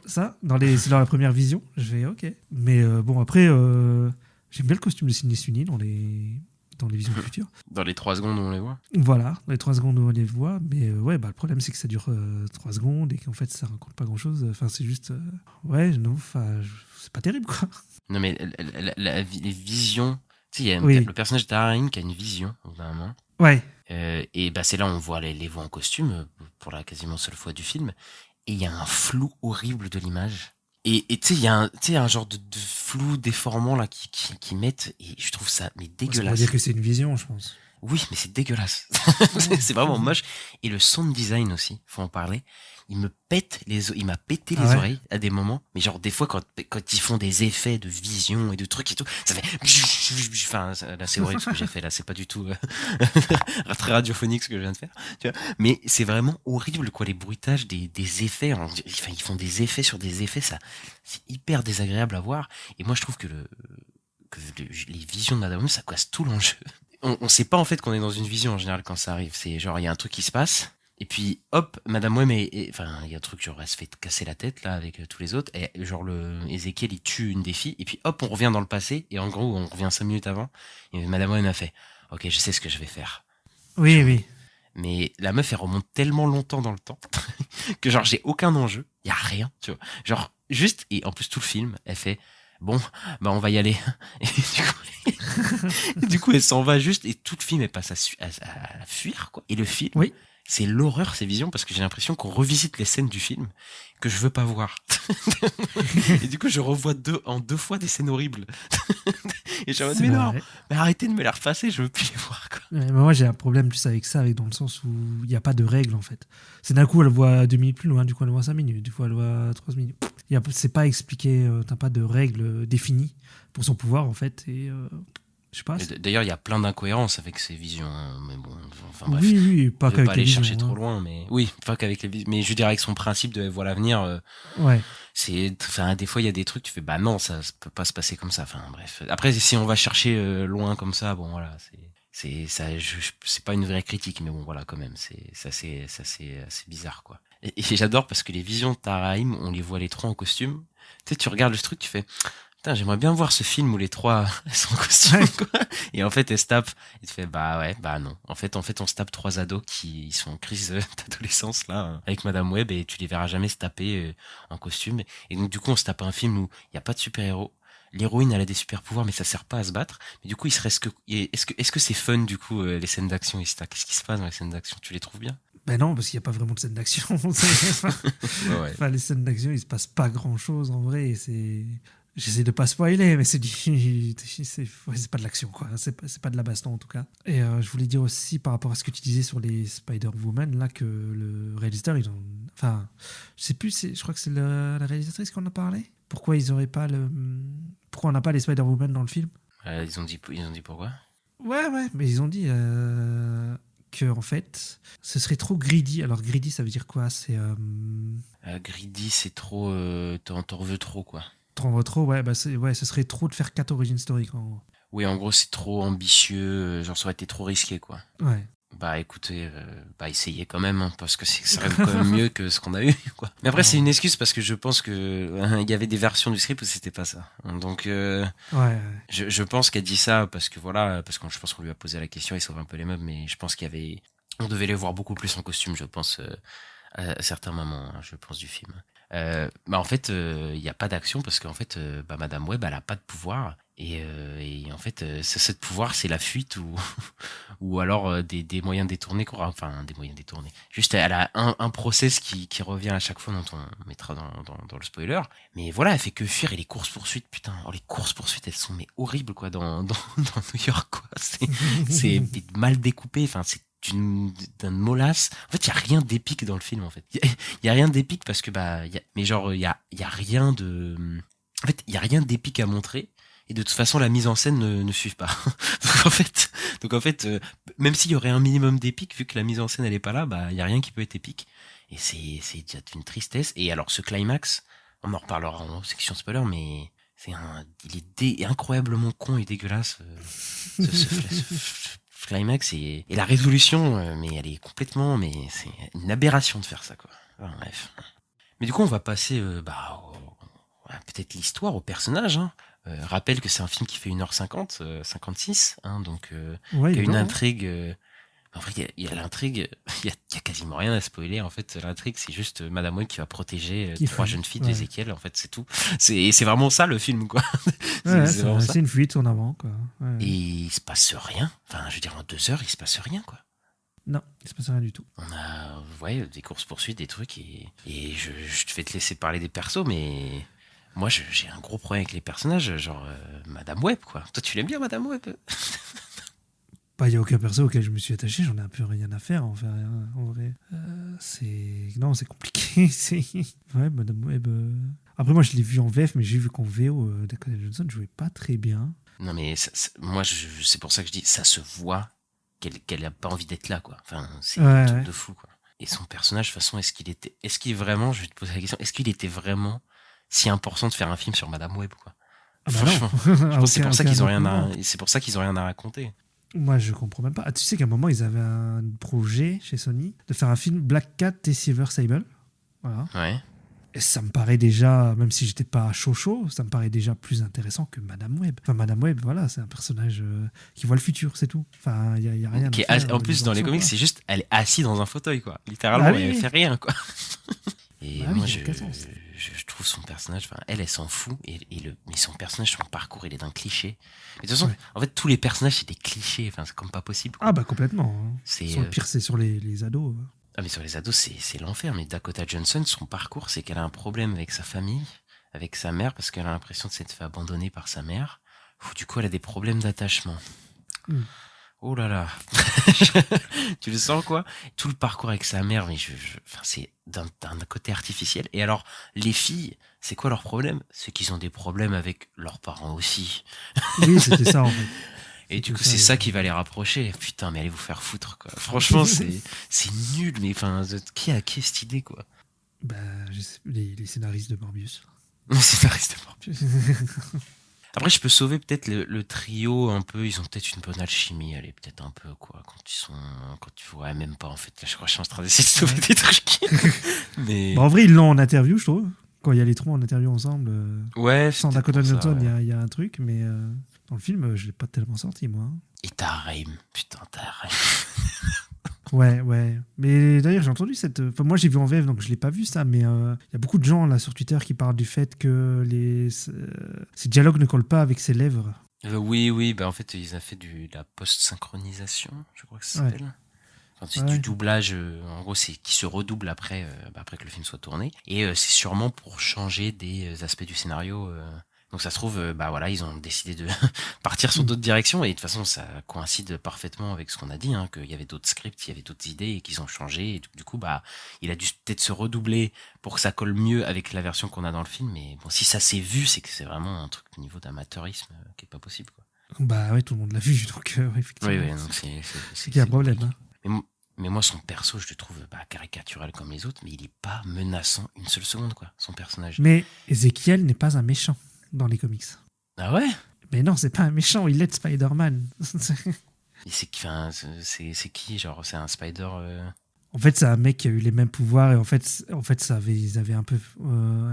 ça, c'est dans la première vision. Je fais ok. Mais bon, après, j'aime bien le costume de Sydney Sweeney dans les visions futures. Dans les 3 secondes où on les voit. Voilà, dans les 3 secondes où on les voit. Mais ouais, bah, le problème, c'est que ça dure 3 secondes et qu'en fait, ça raconte pas grand-chose. Enfin, c'est juste... c'est pas terrible, quoi. Non, mais les visions... Tu sais, il y a Oui. le personnage d'Arain qui a une vision, au bout d'un moment. Ouais. Et bah, c'est là où on voit les voix en costume, pour la quasiment seule fois du film. Et il y a un flou horrible de l'image. Et tu sais, il y a un genre de flou déformant là qui mettent, et je trouve ça mais Ça veut dégueulasse. dire que c'est une vision, je pense. Oui, mais c'est dégueulasse. C'est vraiment moche. Et le sound design aussi, faut en parler. Il m'a pété les Ah ouais. oreilles à des moments. Mais genre, des fois, quand ils font des effets de vision et de trucs et tout, ça fait... Enfin, là, c'est horrible ce que j'ai fait. Là, c'est pas du tout très radiophonique ce que je viens de faire. Tu vois, mais c'est vraiment horrible, quoi, les bruitages des effets. Enfin, ils font des effets sur des effets. Ça, c'est hyper désagréable à voir. Et moi, je trouve que les visions de Madame Web, ça casse tout l'enjeu. On sait pas en fait qu'on est dans une vision en général quand ça arrive. C'est genre il y a un truc qui se passe et puis hop, Madame Web enfin il y a un truc genre elle se fait casser la tête là avec tous les autres et genre le Ezekiel il tue une des filles et puis hop on revient dans le passé et en gros on revient 5 minutes avant et Madame Web a fait ok je sais ce que je vais faire. Oui. Mais la meuf elle remonte tellement longtemps dans le temps que genre j'ai aucun enjeu, y a rien, tu vois. Genre juste et en plus tout le film elle fait bon, bah on va y aller. Et du coup, elle s'en va juste et tout le film elle passe à fuir quoi. Et le film, Oui. c'est l'horreur ces visions parce que j'ai l'impression qu'on revisite les scènes du film que je veux pas voir. Et du coup, je revois en deux fois des scènes horribles. Et je me dis mais non, vrai. mais arrêtez de me les repasser, je veux plus les voir quoi. Ouais, mais moi, j'ai un problème plus avec ça, dans le sens où il n'y a pas de règles, en fait. C'est d'un coup, elle voit 2 minutes plus loin, du coup, elle voit 5 minutes, du coup, elle voit 3 minutes. C'est pas expliqué, t'as pas de règles définies pour son pouvoir, en fait, et je sais pas. D'ailleurs, il y a plein d'incohérences avec ces visions, hein, mais bon, enfin bref. Oui, pas Je vais qu'avec pas aller les visions, chercher hein. trop loin, mais oui, pas qu'avec les visions. Mais je veux dire, avec son principe de voir l'avenir, Ouais. enfin, des fois, il y a des trucs, tu fais, bah non, ça peut pas se passer comme ça. Enfin, bref. Après, si on va chercher loin comme ça, bon, voilà, c'est pas une vraie critique, mais bon, voilà, quand même, c'est assez bizarre, quoi. Et j'adore parce que les visions de Tahar-Rahim, on les voit les trois en costume. Tu sais, tu regardes le truc, tu fais, putain, j'aimerais bien voir ce film où les trois elles sont en costume, quoi. Et en fait, elles se tapent, et tu fais, bah ouais, bah non. En fait, on se tape 3 ados qui sont en crise d'adolescence, là, avec Madame Web, et tu les verras jamais se taper en costume. Et donc, du coup, on se tape un film où il y a pas de super-héros. L'héroïne, elle a des super pouvoirs, mais ça sert pas à se battre. Mais du coup, il se reste que, est-ce que c'est fun, du coup, les scènes d'action, Ista? Qu'est-ce qui se passe dans les scènes d'action? Tu les trouves bien? Ben non, parce qu'il n'y a pas vraiment de scène d'action. Ouais. Enfin, les scènes d'action, il se passe pas grand-chose, en vrai. J'essaie de pas spoiler, mais c'est pas de l'action, quoi. C'est pas de la baston, en tout cas. Et je voulais dire aussi, par rapport à ce que tu disais sur les Spider-Woman, là, que le réalisateur, enfin, je sais plus, je crois que c'est la réalisatrice qu'on a parlé. Pourquoi on n'a pas les Spider-Woman dans le film? Ils ont dit pourquoi? Ouais, mais ils ont dit que, en fait, ce serait trop greedy. Alors, greedy, ça veut dire quoi? C'est... Greedy, c'est trop, t'en veux trop, quoi. Trop, ouais, ce serait trop de faire 4 origin story, quoi, en gros. Oui, en gros, c'est trop ambitieux, genre ça aurait été trop risqué, quoi. Ouais. Bah écoutez, essayez quand même, hein, parce que ça serait quand même mieux que ce qu'on a eu, quoi. Mais après, c'est une excuse parce que je pense que il y avait des versions du script où c'était pas ça. Donc, Ouais. je pense qu'elle dit ça parce que voilà, parce que je pense qu'on lui a posé la question, il sauve un peu les meubles, mais je pense on devait les voir beaucoup plus en costume, je pense, à certains moments, hein, je pense, du film. En fait, il n'y a pas d'action parce qu'en fait, Madame Web, elle a pas de pouvoir. Et en fait, ce pouvoir, c'est la fuite ou alors des moyens détournés, quoi. Enfin, des moyens détournés. Juste, elle a un process qui revient à chaque fois, dont on mettra dans le spoiler. Mais voilà, elle fait que fuir, et les courses-poursuites, putain. Oh, les courses-poursuites, elles sont mais horribles, quoi, dans New York, quoi. C'est mal découpé, enfin, c'est d'une molasse. En fait, il y a rien d'épique dans le film, en fait. Il y a rien d'épique parce que il y a rien de... En fait, il y a rien d'épique à montrer. Et de toute façon, la mise en scène ne suit pas. donc en fait, même s'il y aurait un minimum d'épique, vu que la mise en scène elle est pas là, il y a rien qui peut être épique. Et c'est déjà une tristesse. Et alors ce climax, on en reparlera en section spoiler, mais il est incroyablement con et dégueulasse. Ce climax et la résolution, mais elle est complètement, mais c'est une aberration de faire ça, quoi. Enfin, bref. Mais du coup, on va passer, peut-être l'histoire, au personnage, hein. Rappelle que c'est un film qui fait 1h50, 56, hein, donc Ouais, il y a une bon, intrigue. En fait, il y a l'intrigue, il y a quasiment rien à spoiler. En fait, l'intrigue, c'est juste Madame Web qui va protéger 3 jeunes filles d'Ézéchiel. En fait, c'est tout. C'est vraiment ça le film, quoi. C'est une fuite en avant, quoi. Ouais. Et il se passe rien. Enfin, je veux dire, en 2 heures, il se passe rien, quoi. Non, il se passe rien du tout. On a, des courses-poursuites, des trucs, et je vais te laisser parler des persos, mais moi, j'ai un gros problème avec les personnages, genre Madame Web, quoi. Toi, tu l'aimes bien, Madame Web? Il n'y a aucun perso auquel je me suis attaché, j'en ai un peu rien à faire, en vrai. C'est compliqué. Ouais, Madame Web. Après, moi, je l'ai vu en VF, mais j'ai vu qu'en VO, Dakota Johnson ne jouait pas très bien. Non, mais moi, c'est pour ça que je dis, ça se voit qu'elle a pas envie d'être là, quoi. Enfin, c'est un truc de fou, quoi. Et son personnage, de toute façon, est-ce qu'il vraiment, je vais te poser la question, est-ce qu'il était vraiment si important de faire un film sur Madame Web, quoi? Franchement, je pense que c'est pour ça qu'ils ont rien à raconter. Moi, je comprends même pas. Ah, tu sais qu'à un moment, ils avaient un projet chez Sony de faire un film Black Cat et Silver Sable. Voilà. Ouais. Et ça me paraît déjà, même si j'étais pas chaud, ça me paraît déjà plus intéressant que Madame Web. Enfin, Madame Web, voilà, c'est un personnage qui voit le futur, c'est tout. Enfin, il y a rien à faire. En plus, dans les comics, c'est juste, elle est assise dans un fauteuil, quoi. Littéralement, elle fait rien, quoi. Et moi, je trouve son personnage, enfin, elle s'en fout, mais son personnage, son parcours, il est d'un cliché. Mais de toute façon, en fait, tous les personnages, c'est des clichés, enfin, c'est comme pas possible, quoi. Ah, bah, complètement. Hein. Le pire, c'est sur les ados. Ah, mais sur les ados, c'est l'enfer. Mais Dakota Johnson, son parcours, c'est qu'elle a un problème avec sa famille, avec sa mère, parce qu'elle a l'impression de s'être fait abandonner par sa mère. Du coup, elle a des problèmes d'attachement. Oh là là. Tu le sens, quoi? Tout le parcours avec sa mère, mais enfin, c'est d'un côté artificiel. Et alors, les filles, c'est quoi leur problème? C'est qu'ils ont des problèmes avec leurs parents aussi. Oui, c'était ça en fait. Et du coup, ça, c'est ça qui va les rapprocher. Putain, mais allez vous faire foutre, quoi. Franchement, c'est nul, mais enfin, qui a cette idée, quoi? Bah, je sais, les scénaristes de Morbius. C'est pas resté Morbius. Après, je peux sauver peut-être le trio un peu. Ils ont peut-être une bonne alchimie, allez, peut-être un peu, quoi. Ouais, même pas, en fait. Là, je crois que je suis en train d'essayer de sauver des trucs. Mais. Bah, en vrai, ils l'ont en interview, je trouve. Quand il y a les trois en interview ensemble. Ouais, Sans c'est Dakota pour ça, Johnson, ouais. il y a un truc, mais dans le film, je l'ai pas tellement sorti, moi. Et t'as Raim. Putain, t'as Raim. Ouais. Mais d'ailleurs, j'ai entendu cette. Enfin, moi, j'ai vu en VF, donc je l'ai pas vu ça, mais il y a beaucoup de gens là sur Twitter qui parlent du fait que ces dialogues ne collent pas avec ses lèvres. Oui, bah en fait, ils ont fait de la post-synchronisation, je crois que ça s'appelle. Enfin, c'est Ouais. du doublage, en gros, c'est qui se redouble après que le film soit tourné. Et c'est sûrement pour changer des aspects du scénario. Donc ça se trouve, bah voilà, ils ont décidé de partir sur d'autres directions. Et de toute façon, ça coïncide parfaitement avec ce qu'on a dit, hein, qu'il y avait d'autres scripts, il y avait d'autres idées et qu'ils ont changé. Et du coup, bah, il a dû peut-être se redoubler pour que ça colle mieux avec la version qu'on a dans le film. Mais bon, si ça s'est vu, c'est que c'est vraiment un truc au niveau d'amateurisme qui est pas possible, quoi. Bah ouais, tout le monde l'a vu, donc effectivement. Oui, donc C'est qu'il y a un problème. Hein. Mais moi, son perso, je le trouve caricatural comme les autres, mais il est pas menaçant une seule seconde, quoi, son personnage. Mais Ezekiel n'est pas un méchant dans les comics. Ah ouais? Mais non, c'est pas un méchant, il aide Spider-Man. Et c'est qui, genre, c'est un Spider... En fait, c'est un mec qui a eu les mêmes pouvoirs et en fait ils avaient un peu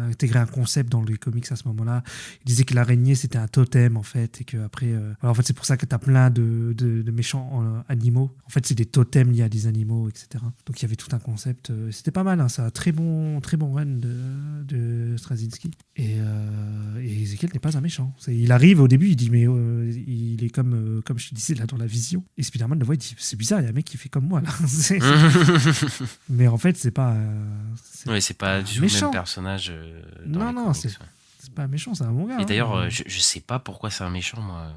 intégré un concept dans les comics à ce moment-là. Ils disaient que l'araignée c'était un totem en fait et que après, alors, en fait c'est pour ça que t'as plein de méchants animaux. En fait, c'est des totems liés à des animaux, etc. Donc il y avait tout un concept. C'était pas mal, hein, ça a très bon run de Straczynski. Et Ezekiel n'est pas un méchant. Il arrive au début, il dit mais il est comme je te disais là dans la vision. Et Spider-Man le voit, il dit c'est bizarre, il y a un mec qui fait comme moi là. Mais en fait, c'est pas. C'est pas du tout le même personnage. Dans les comics, c'est pas un méchant, c'est un bon gars. Et d'ailleurs, je sais pas pourquoi c'est un méchant, moi.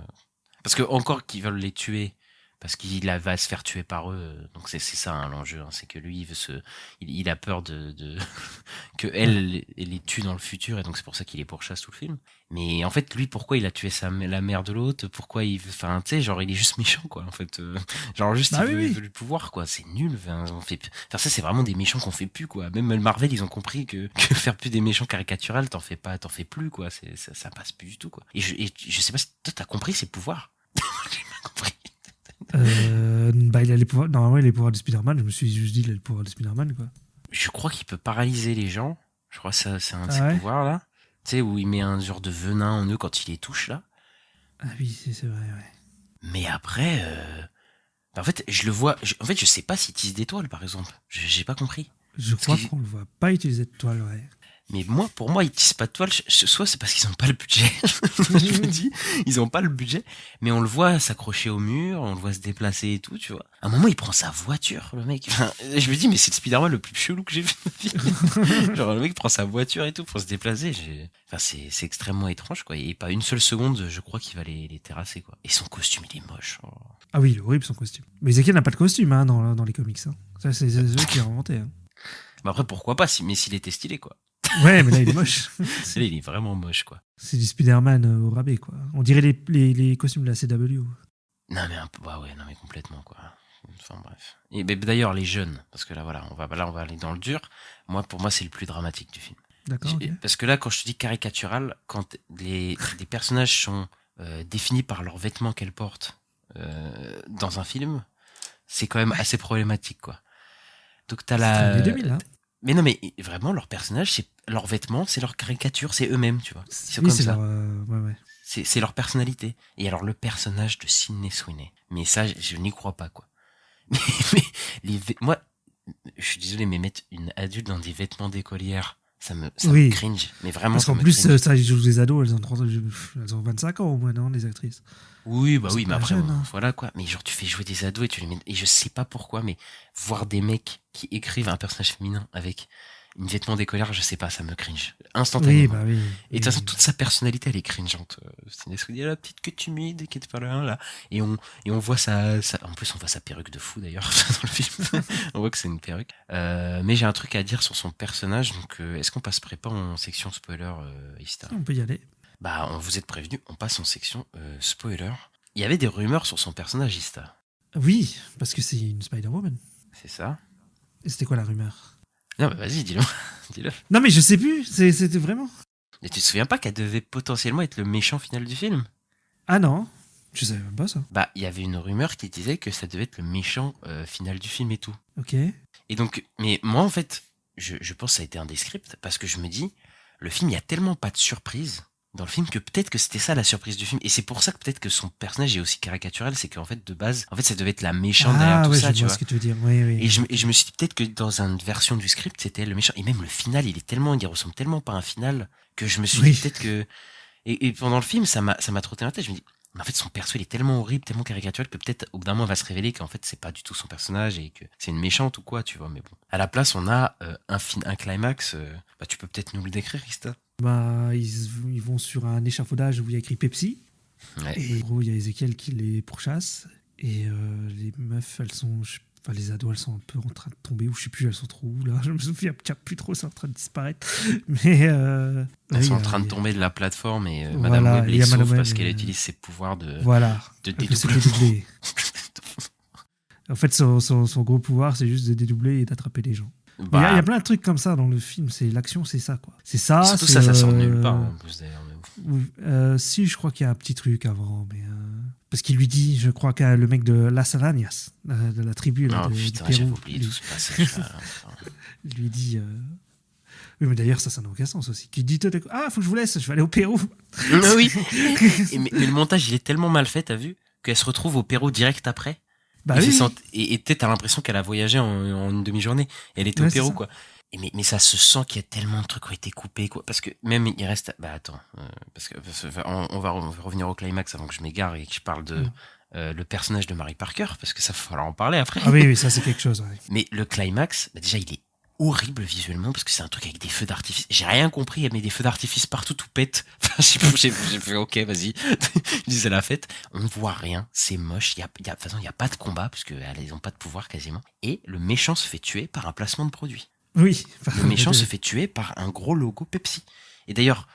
Parce que encore qu'ils veulent les tuer, parce qu'il va se faire tuer par eux. Donc c'est ça, hein, l'enjeu. Hein, c'est que lui, il a peur que elle les tue dans le futur, et donc c'est pour ça qu'il les pourchasse tout le film. Mais en fait, lui, pourquoi il a tué la mère de l'autre? Pourquoi il veut... Enfin, tu sais, genre, il est juste méchant, quoi, en fait. Genre, juste, il veut le pouvoir, quoi. C'est nul. Enfin, ça, c'est vraiment des méchants qu'on fait plus, quoi. Même Marvel, ils ont compris que faire plus des méchants caricaturales, t'en fais plus, quoi. Ça passe plus du tout, quoi. Et je sais pas si toi, t'as compris ses pouvoirs. J'ai pas compris. Bah, il a les pouvoirs. Normalement, il a les pouvoirs de Spider-Man. Je me suis juste dit, il a les pouvoirs de Spider-man, quoi. Je crois qu'il peut paralyser les gens. Je crois que c'est un de ses pouvoirs, là. Tu sais, où il met un genre de venin en eux quand il les touche, là. Ah oui, c'est vrai, ouais. Mais après, en fait, je le vois. En fait, je sais pas s'il utilise des toiles, par exemple. J'ai pas compris. Je crois qu'on le voit pas utiliser de toile, ouais. Mais pour moi, ils utilisent pas de toile. Soit c'est parce qu'ils ont pas le budget. Je me dis, ils ont pas le budget. Mais on le voit s'accrocher au mur, on le voit se déplacer et tout, tu vois. À un moment, il prend sa voiture, le mec. Enfin, je me dis, mais c'est le Spider-Man le plus chelou que j'ai vu de ma vie. Genre, le mec prend sa voiture et tout pour se déplacer. Enfin, c'est extrêmement étrange, quoi. Et pas une seule seconde, je crois qu'il va les terrasser, quoi. Et son costume, il est moche. Oh. Ah oui, il est horrible son costume. Mais Ezekiel n'a pas de costume, hein, dans les comics. Hein. Ça, c'est eux qui l'ont inventé. Hein. Bah après, pourquoi pas, mais s'il était stylé, quoi. Ouais, mais là, il est moche. Là, il est vraiment moche, quoi. C'est du Spider-Man au rabais, quoi. On dirait les costumes de la CW. Non, mais un peu, bah ouais, non, mais complètement, quoi. Enfin, bref. Et d'ailleurs, les jeunes, parce que là, voilà, on va aller dans le dur. Pour moi, c'est le plus dramatique du film. D'accord, ok. Parce que là, quand je te dis caricatural, quand les personnages sont définis par leurs vêtements qu'elles portent dans un film, c'est quand même assez problématique, quoi. Donc, t'as la... Les 2000, hein. Mais non, mais vraiment, leurs personnages, c'est leurs vêtements, c'est leur caricature, c'est eux-mêmes, tu vois. C'est oui, comme ça. Ouais. C'est leur personnalité. Et alors, le personnage de Sydney Sweeney. Mais ça, je n'y crois pas, quoi. Moi, je suis désolé, mais mettre une adulte dans des vêtements d'écolière, ça me cringe. Mais vraiment, parce qu'en plus, ça joue des ados, elles ont 25 ans au moins, non, les actrices. Oui, bah oui, mais après, jeune, hein. voilà, quoi. Mais genre, tu fais jouer des ados et tu les mets... Et je sais pas pourquoi, mais voir des mecs qui écrivent un personnage féminin avec Une vêtement décolère, je sais pas, ça me cringe. Instantanément. Oui, bah oui. Et de toute façon, toute sa personnalité, elle est cringeante. C'est une il y a la petite queue timide qui est pas là. Et on voit en plus, on voit sa perruque de fou d'ailleurs dans le film. On voit que c'est une perruque. Mais j'ai un truc à dire sur son personnage. Donc, est-ce qu'on passerait pas en section spoiler, Ista? On peut y aller. Bah, vous êtes prévenus, on passe en section spoiler. Il y avait des rumeurs sur son personnage, Ista. Oui, parce que c'est une Spider-Woman. C'est ça? Et c'était quoi la rumeur? Non, bah vas-y, dis-le. Dis-le. Non, mais je sais plus. C'était vraiment. Et tu te souviens pas qu'elle devait potentiellement être le méchant final du film? Ah non, je savais même pas ça. Bah, il y avait une rumeur qui disait que ça devait être le méchant final du film et tout. Ok. Et donc, mais moi, en fait, je pense que ça a été un des scripts parce que je me dis, le film, il y a tellement pas de surprise dans le film que peut-être que c'était ça la surprise du film. Et c'est pour ça que peut-être que son personnage est aussi caricaturel, c'est qu'en fait, de base, ça devait être la méchante derrière tout ouais, ça, je tu vois vois. ce que tu veux dire. Oui, oui. Et je me suis dit peut-être que dans une version du script, c'était elle le méchant. Et même le final, il ressemble tellement pas à un final que je me suis dit peut-être que... Et pendant le film, ça m'a trotté dans la tête. Je me dis, mais en fait, son perso, il est tellement horrible, tellement caricatural que peut-être au bout d'un moment, on va se révéler qu'en fait, c'est pas du tout son personnage et que c'est une méchante ou quoi, tu vois. Mais bon. À la place, on a un climax. Bah, tu peux peut-être nous le décrire, Ista? Bah, ils vont sur un échafaudage où il y a écrit Pepsi. Ouais. Et en gros, il y a Ezekiel qui les pourchasse. Et les meufs, elles sont... Enfin, les ados, elles sont un peu en train de tomber, ou je sais plus, elles sont trop où, là. Je me souviens plus trop, c'est en train de disparaître. Mais... Elles sont en train de tomber de la plateforme et voilà, Madame Web les sauve parce Web, qu'elle utilise ses pouvoirs de dédoubler. dédoubler. En fait, son gros pouvoir, c'est juste de dédoubler et d'attraper les gens. Bah, Il y a plein de trucs comme ça dans le film. L'action, c'est ça, quoi. C'est ça. Surtout ça sort de nulle part, en plus, d'ailleurs. Si, je crois qu'il y a un petit truc avant, mais... Parce qu'il lui dit, je crois que le mec de Las Arañas, de la tribu là, du putain, Pérou, j'avais oublié tout ce passage-là. il lui dit... Oui, mais d'ailleurs, ça n'a aucun sens aussi. Qui dit, faut que je vous laisse, je vais aller au Pérou. Oui. Mais le montage, il est tellement mal fait, t'as vu, qu'elle se retrouve au Pérou direct après. Bah oui. Et t'as l'impression qu'elle a voyagé en une demi-journée. Elle était au Pérou, quoi. Mais ça se sent qu'il y a tellement de trucs qui ont été coupés, quoi. Parce que même il reste... Bah attends, parce que on va revenir au climax avant que je m'égare et que je parle de le personnage de Mary Parker, parce que ça va falloir en parler après. Ah oui, ça c'est quelque chose. Ouais. Mais le climax, bah déjà il est horrible visuellement parce que c'est un truc avec des feux d'artifice. J'ai rien compris, elle met des feux d'artifice partout, tout pète. Enfin, j'ai fait ok, vas-y. Je dis c'est la fête. On voit rien, c'est moche. De toute façon, il y a pas de combat parce qu'elles ont pas de pouvoir quasiment. Et le méchant se fait tuer par un placement de produit. Oui. Le méchant se fait tuer par un gros logo Pepsi. Et d'ailleurs,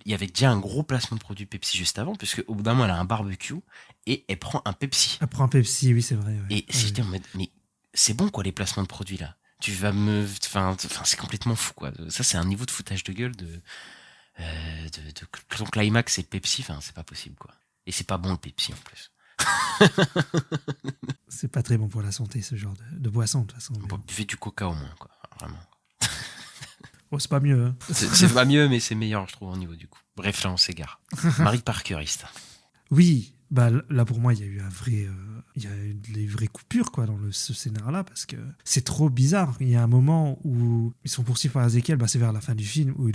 il y avait déjà un gros placement de produit Pepsi juste avant, puisque au bout d'un moment, elle a un barbecue et elle prend un Pepsi. Elle prend un Pepsi, oui, c'est vrai. Ouais. Et j'étais en mode, mais c'est bon quoi, les placements de produits là. Tu vas me. Enfin, c'est complètement fou quoi. Ça, c'est un niveau de foutage de gueule de ton climax et le Pepsi, enfin, c'est pas possible quoi. Et c'est pas bon le Pepsi en plus. C'est pas très bon pour la santé, ce genre de boisson, de toute façon. Bon, buvez du coca au moins, quoi. Vraiment. Oh, c'est pas mieux. Hein. C'est pas mieux, mais c'est meilleur, je trouve, au niveau du coup. Bref, là, on s'égare. Mary Parker, Ista. Oui, bah là, pour moi, il y a eu il y a eu des vraies coupures, quoi, dans ce scénario-là, parce que c'est trop bizarre. Il y a un moment où ils sont poursuivis par Ezekiel, bah, c'est vers la fin du film, où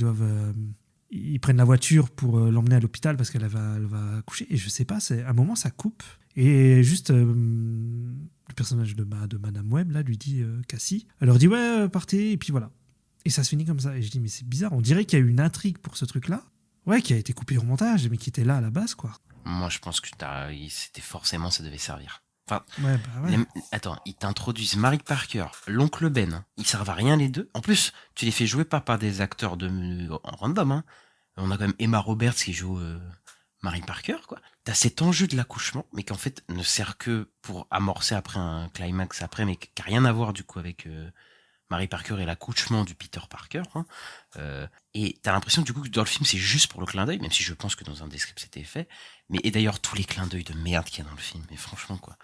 ils prennent la voiture pour l'emmener à l'hôpital parce qu'elle va accoucher. Et je sais pas, c'est un moment, ça coupe. Et juste, le personnage de Madame Web, là, lui dit Cassie. Elle leur dit, ouais, partez, et puis voilà. Et ça se finit comme ça. Et je dis, mais c'est bizarre. On dirait qu'il y a eu une intrigue pour ce truc-là. Ouais, qui a été coupée au montage, mais qui était là à la base, quoi. Moi, je pense que c'était forcément, ça devait servir. Enfin, ouais, bah ouais. Attends, ils t'introduisent Mary Parker, l'oncle Ben. Ils servent à rien les deux. En plus, tu les fais jouer pas par des acteurs random. Hein. On a quand même Emma Roberts qui joue Mary Parker, quoi. T'as cet enjeu de l'accouchement, mais qui en fait ne sert que pour amorcer après un climax après, mais qui n'a rien à voir du coup avec Mary Parker et l'accouchement du Peter Parker. Hein. Et t'as l'impression du coup que dans le film c'est juste pour le clin d'œil, même si je pense que dans un des scripts c'était fait. Et d'ailleurs tous les clins d'œil de merde qu'il y a dans le film, mais franchement quoi.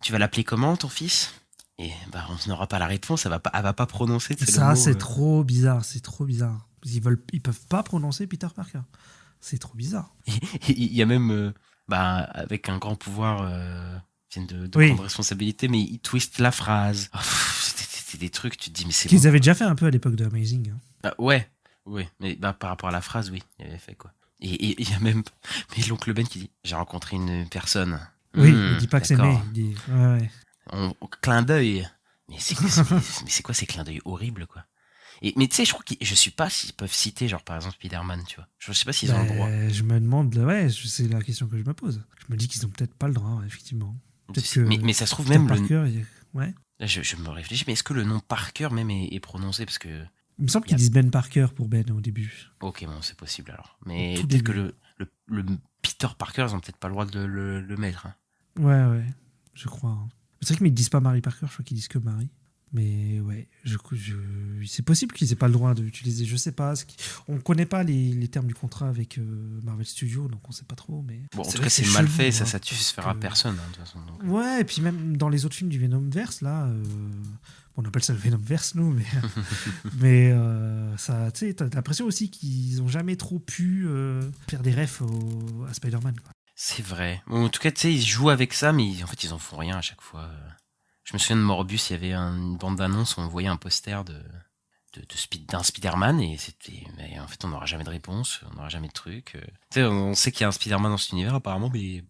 Tu vas l'appeler comment ton fils ? Et bah on n'aura pas la réponse, elle va pas prononcer. Ça c'est trop bizarre, c'est trop bizarre. Ils peuvent pas prononcer Peter Parker. C'est trop bizarre. Il y a même avec un grand pouvoir viennent de prendre responsabilité, mais ils twistent la phrase. Oh, c'est des trucs, tu te dis mais c'est. Qu'ils avaient déjà fait un peu à l'époque de Amazing. Hein. Bah, ouais, mais par rapport à la phrase, oui, il avait fait quoi. Et il y a même l'oncle Ben qui dit j'ai rencontré une personne. Oui, il dit pas que c'est né. Il dit ouais. Clin d'œil. Mais c'est quoi ces clins d'œil horribles quoi. Mais tu sais, je crois que je sais pas s'ils peuvent citer, genre par exemple Spider-Man, tu vois. Je sais pas s'ils ont le droit. Je me demande, ouais, c'est la question que je me pose. Je me dis qu'ils ont peut-être pas le droit, effectivement. Peut-être que Mais ça se trouve même Parker, ouais. Là, je me réfléchis, mais est-ce que le nom Parker même est prononcé parce que... Il me semble qu'ils disent Ben Parker pour Ben au début. Ok, bon, c'est possible alors. Mais Tout peut-être début. que le Peter Parker, ils ont peut-être pas le droit de le mettre. Hein. Ouais, je crois. Hein. C'est vrai qu'ils ne disent pas Marie Parker, je crois qu'ils disent que Marie. Mais ouais, c'est possible qu'ils aient pas le droit d'utiliser, je sais pas. On connaît pas les termes du contrat avec Marvel Studios, donc on sait pas trop. Mais Bon, en tout vrai cas, que c'est mal chelou, fait, hein, ça satisfera que- personne, hein, de toute façon. Donc. Ouais, et puis même dans les autres films du Venomverse, là, on appelle ça le Venomverse, nous, mais, mais ça, tu sais, t'as l'impression aussi qu'ils ont jamais trop pu faire des refs à Spider-Man, quoi. C'est vrai. Bon, en tout cas, tu sais, ils jouent avec ça, mais en fait, ils en font rien à chaque fois. Je me souviens de Morbus, il y avait une bande-annonce où on voyait un poster d'un Spider-Man et mais en fait, on n'aura jamais de réponse, on n'aura jamais de truc. Tu sais, on sait qu'il y a un Spider-Man dans cet univers apparemment, mais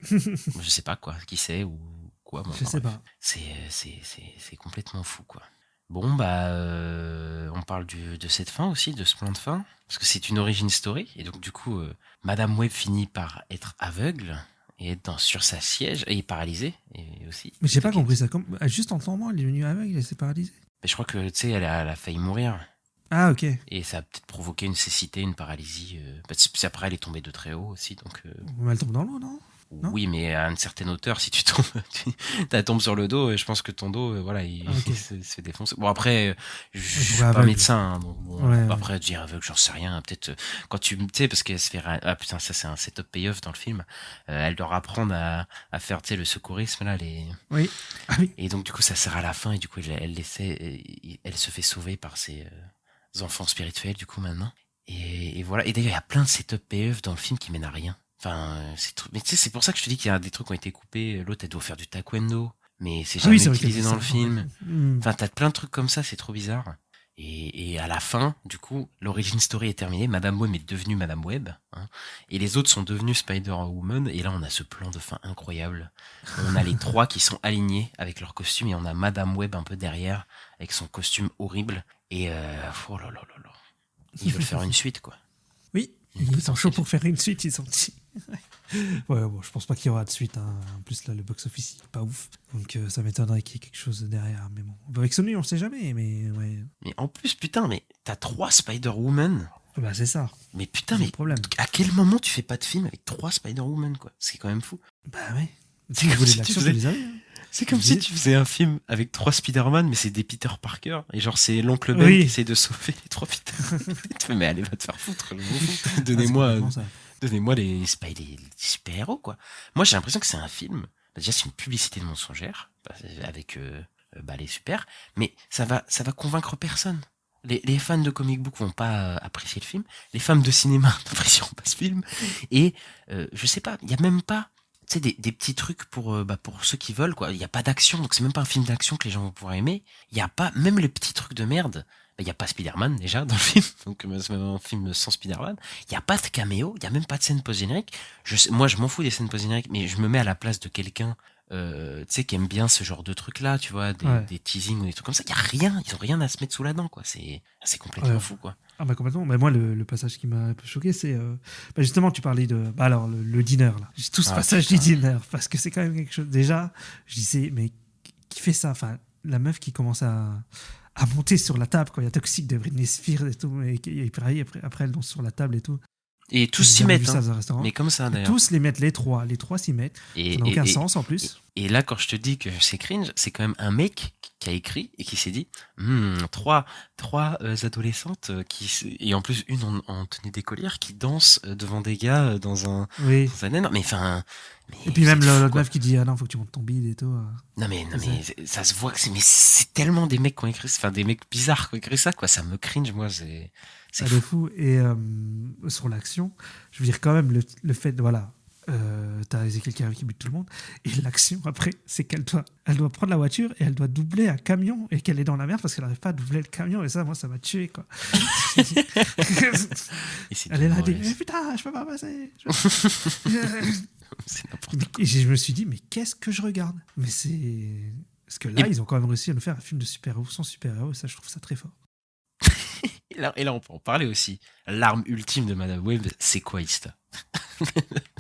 je sais pas quoi, qui c'est ou quoi. Bon, Je sais pas. C'est complètement fou, quoi. Bon, on parle de cette fin aussi, de ce plan de fin, parce que c'est une origin story, et donc du coup, Madame Web finit par être aveugle et être sur sa siège, et paralysée, et aussi. Mais j'ai pas compris ça. Juste en tombant, elle est devenue aveugle, elle s'est paralysée. Mais je crois que, tu sais, elle a failli mourir, Ah, ok. et ça a peut-être provoqué une cécité, une paralysie. Puis après, elle est tombée de très haut aussi, donc... Mais elle tombe dans l'eau, non? Non. Oui, mais à une certaine hauteur, si tu tombes, tu tombes sur le dos, je pense que ton dos, voilà, il Ok. se fait défoncer. Bon, après, je suis pourrait pas aveugle. médecin, hein, donc bon, Ouais, après, dire aveugle, j'en sais rien. Peut-être, quand tu sais, parce qu'elle se fait, ah putain, ça c'est un setup payoff dans le film, elle doit apprendre à faire, tu sais, le secourisme, là, Oui. Ah oui. et donc, du coup, ça sert à la fin, et du coup, elle se fait sauver par ses enfants spirituels, du coup, maintenant. Et voilà. Et d'ailleurs, il y a plein de setup payoff dans le film qui mènent à rien. Enfin, mais tu sais, c'est pour ça que je te dis qu'il y a des trucs qui ont été coupés. L'autre, elle doit faire du taekwondo, mais c'est Ah jamais oui, c'est vrai utilisé qu'elle fait dans le ça. film. Hmm. Enfin, t'as plein de trucs comme ça, c'est trop bizarre. Et à la fin, du coup, l'origin story est terminée. Madame Web est devenue Madame Web, hein, et les autres sont devenus Spider-Woman. Et là, on a ce plan de fin incroyable. On a les trois qui sont alignés avec leur costume, et on a Madame Web un peu derrière avec son costume horrible. Et oh là là là là, ils veulent faire une suite, quoi. Oui, ils sont chauds pour faire une suite, ils sont dit. Ouais, bon, je pense pas qu'il y aura de suite. Hein. En plus, là, le box-office, il est pas ouf. Donc, ça m'étonnerait qu'il y ait quelque chose derrière. Mais bon, avec Sony, on le sait jamais. Mais ouais. Mais en plus, putain, mais t'as 3 Spider-Woman. Bah, c'est ça. Mais putain, C'est mais le problème. à quel moment tu fais pas de film avec 3 Spider-Woman, quoi? C'est quand même fou. Bah, ouais. C'est Si vous comme voulez si de tu l'action, faisais- vous les avez. Hein. C'est comme si tu faisais un film avec 3 Spider-Man, mais c'est des Peter Parker. Et genre, c'est l'oncle Ben Oui. qui essaie de sauver les 3 Peter. Tu fais, mais allez, va te faire foutre. je m'en fous. Ah, c'est Donnez-moi complètement ça. les super-héros, quoi. Moi, j'ai l'impression que c'est un film. Déjà, c'est une publicité de mensongère, avec les super. Mais ça va convaincre personne. Les fans de comic book vont pas apprécier le film. Les fans de cinéma n'apprécieront pas ce film. Et je sais pas, il y a même pas, tu sais, des petits trucs pour ceux qui veulent, quoi. Il y a pas d'action, donc c'est même pas un film d'action que les gens vont pouvoir aimer. Il y a pas, même les petits trucs de merde. Il y a pas Spider-Man déjà dans le film, donc c'est même un film sans Spider-Man. Il y a pas de caméo, il y a même pas de scène post-générique. Moi, je m'en fous des scènes post-génériques, mais je me mets à la place de quelqu'un, tu sais, qui aime bien ce genre de trucs-là, tu vois, des teasings ou des trucs comme ça. Il y a rien, ils ont rien à se mettre sous la dent, quoi. C'est complètement Ouais. fou, quoi. Ah, bah, complètement. Bah, moi, le passage qui m'a un peu choqué, c'est. Justement, tu parlais de. Bah, alors, le dinner, là. J'ai tout ce passage du dinner, parce que c'est quand même quelque chose. Déjà, je disais, mais qui fait ça? Enfin, la meuf qui commence à monter sur la table quand il y a Toxic de Britney Spears et tout, et après elle danse sur la table et tout. Et tous J'ai s'y jamais mettent, vu ça hein. dans un restaurant. Mais comme ça, d'ailleurs. Tous les mettent, les trois s'y mettent. Et, Ça n'a aucun sens en plus. Et là, quand je te dis que c'est cringe, c'est quand même un mec qui a écrit et qui s'est dit trois adolescentes et en plus une en tenue d'écolière qui dansent devant des gars dans un Oui. énorme. Mais enfin. Et puis même l'autre quoi. meuf qui dit ah non, faut que tu montes ton bide et tout. Non mais ça se voit que c'est tellement des mecs qui ont écrit, enfin des mecs bizarres qui ont écrit ça, quoi. Ça me cringe, moi. C'est Ça de fou. Et sur l'action, je veux dire quand même le fait de voilà. T'as Ezekiel qui arrive qui bute tout le monde et l'action après c'est qu'elle doit prendre la voiture et elle doit doubler un camion et qu'elle est dans la merde parce qu'elle n'arrive pas à doubler le camion et ça moi ça m'a tué quoi. Elle est là dit mais putain je peux pas passer. C'est n'importe quoi. Et je me suis dit mais qu'est-ce que je regarde, mais c'est parce que là ils ont quand même réussi à nous faire un film de super-héros sans super-héros et ça je trouve ça très fort. Et là, on peut en parler aussi. L'arme ultime de Madame Web, c'est quoi, Ista?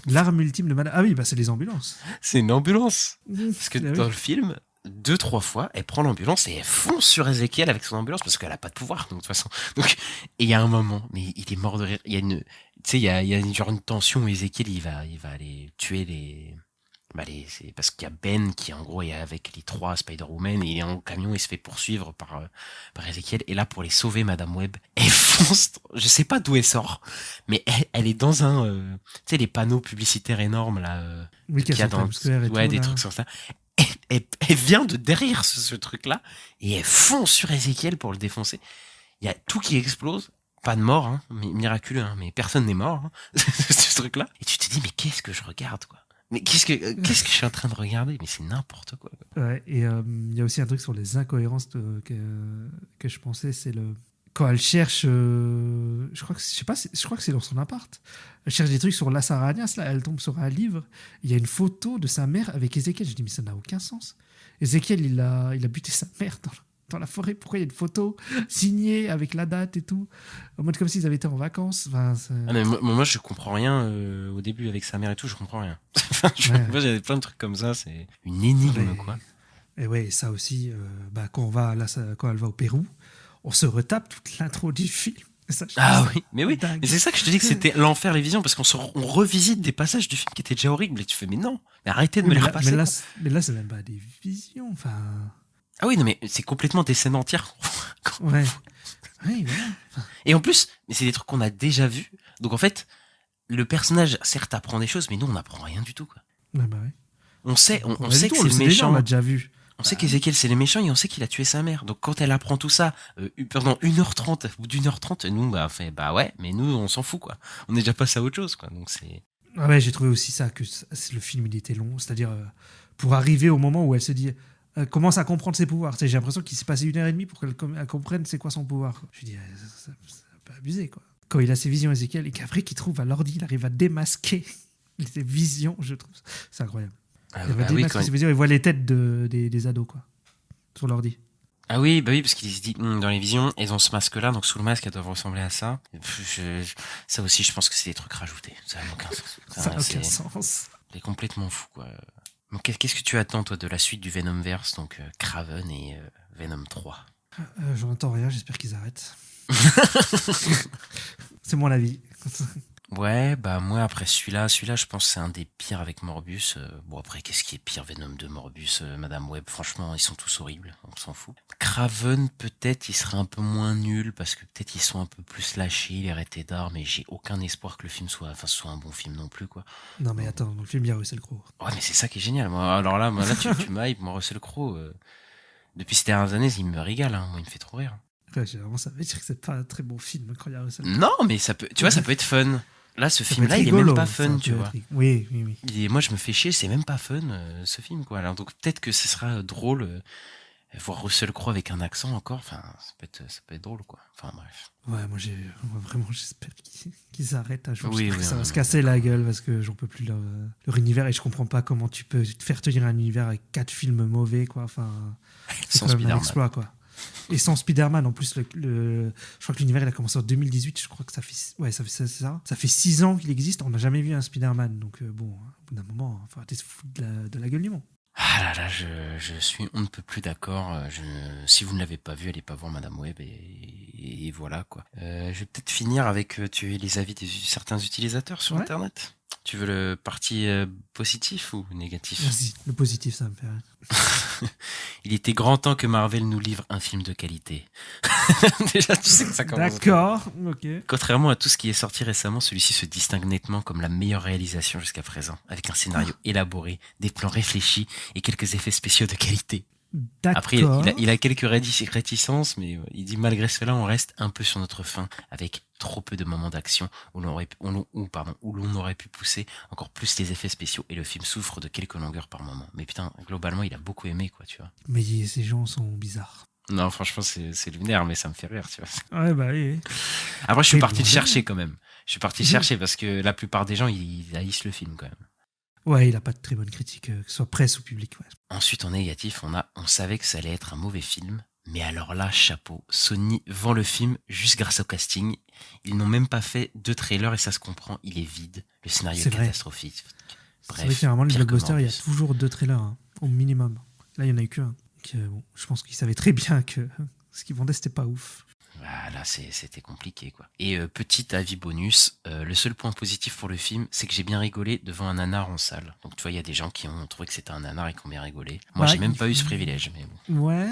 L'arme ultime de Madame... Ah oui, bah c'est les ambulances. C'est une ambulance. Parce que Ah oui. dans le film, 2-3 fois, elle prend l'ambulance et elle fonce sur Ezekiel avec son ambulance parce qu'elle a pas de pouvoir, donc, de toute façon. Donc, et il y a un moment, mais il est mort de rire. Il y a tu sais, il y a genre une tension où Ezekiel, il va aller tuer les... c'est parce qu'il y a Ben qui en gros est avec les 3 Spider-Woman et il est en camion, il se fait poursuivre par Ezekiel, et là pour les sauver, Madame Web, elle fonce, je sais pas d'où elle sort, mais elle est dans un tu sais, les panneaux publicitaires énormes là, Oui, qu'il y a dans et des tout, là. trucs sur ça. Elle vient de derrière ce truc là et elle fonce sur Ezekiel pour le défoncer. Il y a tout qui explose. Pas de mort, hein, mais miraculeux, hein, mais personne n'est mort, hein, ce truc-là. Et tu te dis, mais qu'est-ce que je regarde, quoi? Mais qu'est-ce que je suis en train de regarder? Mais c'est n'importe quoi. Ouais, et il y a aussi un truc sur les incohérences que je pensais, c'est quand elle cherche, je crois que c'est dans son appart. Elle cherche des trucs sur Las Arañas, là, elle tombe sur un livre. Il y a une photo de sa mère avec Ezekiel. Je dis, mais ça n'a aucun sens. Ezekiel, il a buté sa mère dans la forêt. Pourquoi il y a une photo signée avec la date et tout, en mode comme s'ils avaient été en vacances. Enfin, moi, je comprends rien au début avec sa mère et tout, je comprends rien. Moi, j'avais plein de trucs comme ça, c'est une énigme, quoi. Et ouais, ça aussi, quand elle va au Pérou, on se retape toute l'intro du film. Ça, oui, mais oui. Mais c'est ça que je te dis que c'était l'enfer, les visions, parce on revisite des passages du film qui étaient déjà horribles et tu fais, mais non, mais arrêtez de me les repasser. Mais là, c'est même pas des visions, enfin... Ah oui, non, mais c'est complètement des scènes entières. Ouais. Oui, voilà. Et en plus, mais c'est des trucs qu'on a déjà vus. Donc en fait, le personnage, certes, apprend des choses, mais nous, on n'apprend rien du tout, quoi. Ouais, bah ouais. On sait que c'est le déjà, méchant. on l'a déjà vu. On sait qu'Ezekiel, c'est le méchant et on sait qu'il a tué sa mère. Donc quand elle apprend tout ça, pendant 1h30, au bout d'1h30, nous, ouais, mais nous, on s'en fout, quoi. On est déjà passé à autre chose, quoi. Donc c'est... Ah ouais, j'ai trouvé aussi ça, que le film, il était long. C'est-à-dire, pour arriver au moment où elle se dit... commence à comprendre ses pouvoirs. J'ai l'impression qu'il s'est passé 1h30 pour qu'elle comprenne c'est quoi son pouvoir. Je dis, c'est un peu abusé, quoi. Quand il a ses visions, Ezekiel, et qu'après qu'il trouve à l'ordi, il arrive à démasquer ses visions, je trouve. C'est incroyable. Il va démasquer ses visions et voit les têtes des ados, quoi, sur l'ordi. Ah oui, bah oui, parce qu'il se dit, dans les visions, elles ont ce masque-là, donc sous le masque, elles doivent ressembler à ça. Ça aussi, je pense que c'est des trucs rajoutés. Ça n'a aucun sens. Ça n'a aucun sens. C'est complètement fou, quoi. Donc, qu'est-ce que tu attends, toi, de la suite du Venomverse, donc Kraven et Venom 3? J'en attends rien, j'espère qu'ils arrêtent. C'est mon avis. Ouais, bah moi, après celui-là, je pense que c'est un des pires avec Morbius. Bon, après, qu'est-ce qui est pire, Venom 2, Morbius, Madame Web? Franchement, ils sont tous horribles, on s'en fout. Kraven, peut-être, il serait un peu moins nul, parce que peut-être ils sont un peu plus lâchés, il est arrêté d'art, mais j'ai aucun espoir que le film soit un bon film non plus, quoi. Non, mais attends, dans le film, il y a Russell Crowe. Ouais, mais c'est ça qui est génial. Alors là, tu m'hypes, moi, Russell Crowe, depuis ces dernières années, il me régale, hein. Moi, il me fait trop rire. Ouais, vraiment, ça veut dire que c'est pas un très bon film quand il y a Russell Crowe. Non, mais ça peut être fun. Là, ce film-là, il est même pas fun, tu vois. Oui. Moi, je me fais chier, c'est même pas fun, ce film, quoi. Alors, donc, peut-être que ce sera drôle, voir Russell Crowe avec un accent encore, enfin, ça peut être drôle, quoi. Enfin, bref. Ouais, moi, vraiment, j'espère qu'ils arrêtent un jour. Oui, ça va se casser la gueule parce que j'en peux plus leur univers et je comprends pas comment tu peux te faire tenir un univers avec 4 films mauvais, quoi. Enfin, c'est quand même un exploit, quoi. Et sans Spider-Man, en plus, je crois que l'univers il a commencé en 2018. Je crois que ça fait 6 ans qu'il existe. On n'a jamais vu un Spider-Man. Donc, bon, au bout d'un moment, il faut arrêter de se foutre de la gueule du monde. Ah là là, je suis on ne peut plus d'accord. Si vous ne l'avez pas vu, allez pas voir Madame Web et voilà, quoi. Je vais peut-être finir avec les avis de certains utilisateurs sur Internet. Tu veux le parti positif ou négatif? Vas-y, le positif, ça me fait rire. Il était grand temps que Marvel nous livre un film de qualité. Déjà, tu sais que ça commence. D'accord, ok. Contrairement à tout ce qui est sorti récemment, celui-ci se distingue nettement comme la meilleure réalisation jusqu'à présent, avec un scénario élaboré, des plans réfléchis et quelques effets spéciaux de qualité. D'accord. Après, il a quelques réticences, mais il dit malgré cela, on reste un peu sur notre faim, avec trop peu de moments d'action où l'on aurait pu pousser encore plus les effets spéciaux et le film souffre de quelques longueurs par moment. Mais putain, globalement, il a beaucoup aimé, quoi, tu vois. Mais ces gens sont bizarres. Non, franchement, c'est lunaire, mais ça me fait rire, tu vois. Ouais, bah oui. Après, je suis parti le chercher quand même. Je suis parti le chercher parce que la plupart des gens, ils haïssent le film quand même. Ouais, il a pas de très bonne critique, que ce soit presse ou public. Ouais. Ensuite, en négatif, on savait que ça allait être un mauvais film, Mais alors là, chapeau, Sony vend le film juste grâce au casting. Ils n'ont même pas fait 2 trailers et ça se comprend, il est vide. Le scénario C'est est vrai. catastrophique. C'est Bref, vrai que généralement, les pire que blockbusters, il y a Morbius. toujours 2 trailers, hein, au minimum. Là, il n'y en a eu qu'un. Bon, je pense qu'ils savaient très bien que ce qu'ils vendaient, c'était pas ouf. Là, c'était compliqué, quoi. Et petit avis bonus, le seul point positif pour le film, c'est que j'ai bien rigolé devant un nanar en salle. Donc tu vois, il y a des gens qui ont trouvé que c'était un nanar et qui ont bien rigolé. Moi, Ouais, j'ai même il pas eu ce faut- privilège, mais bon. Ouais,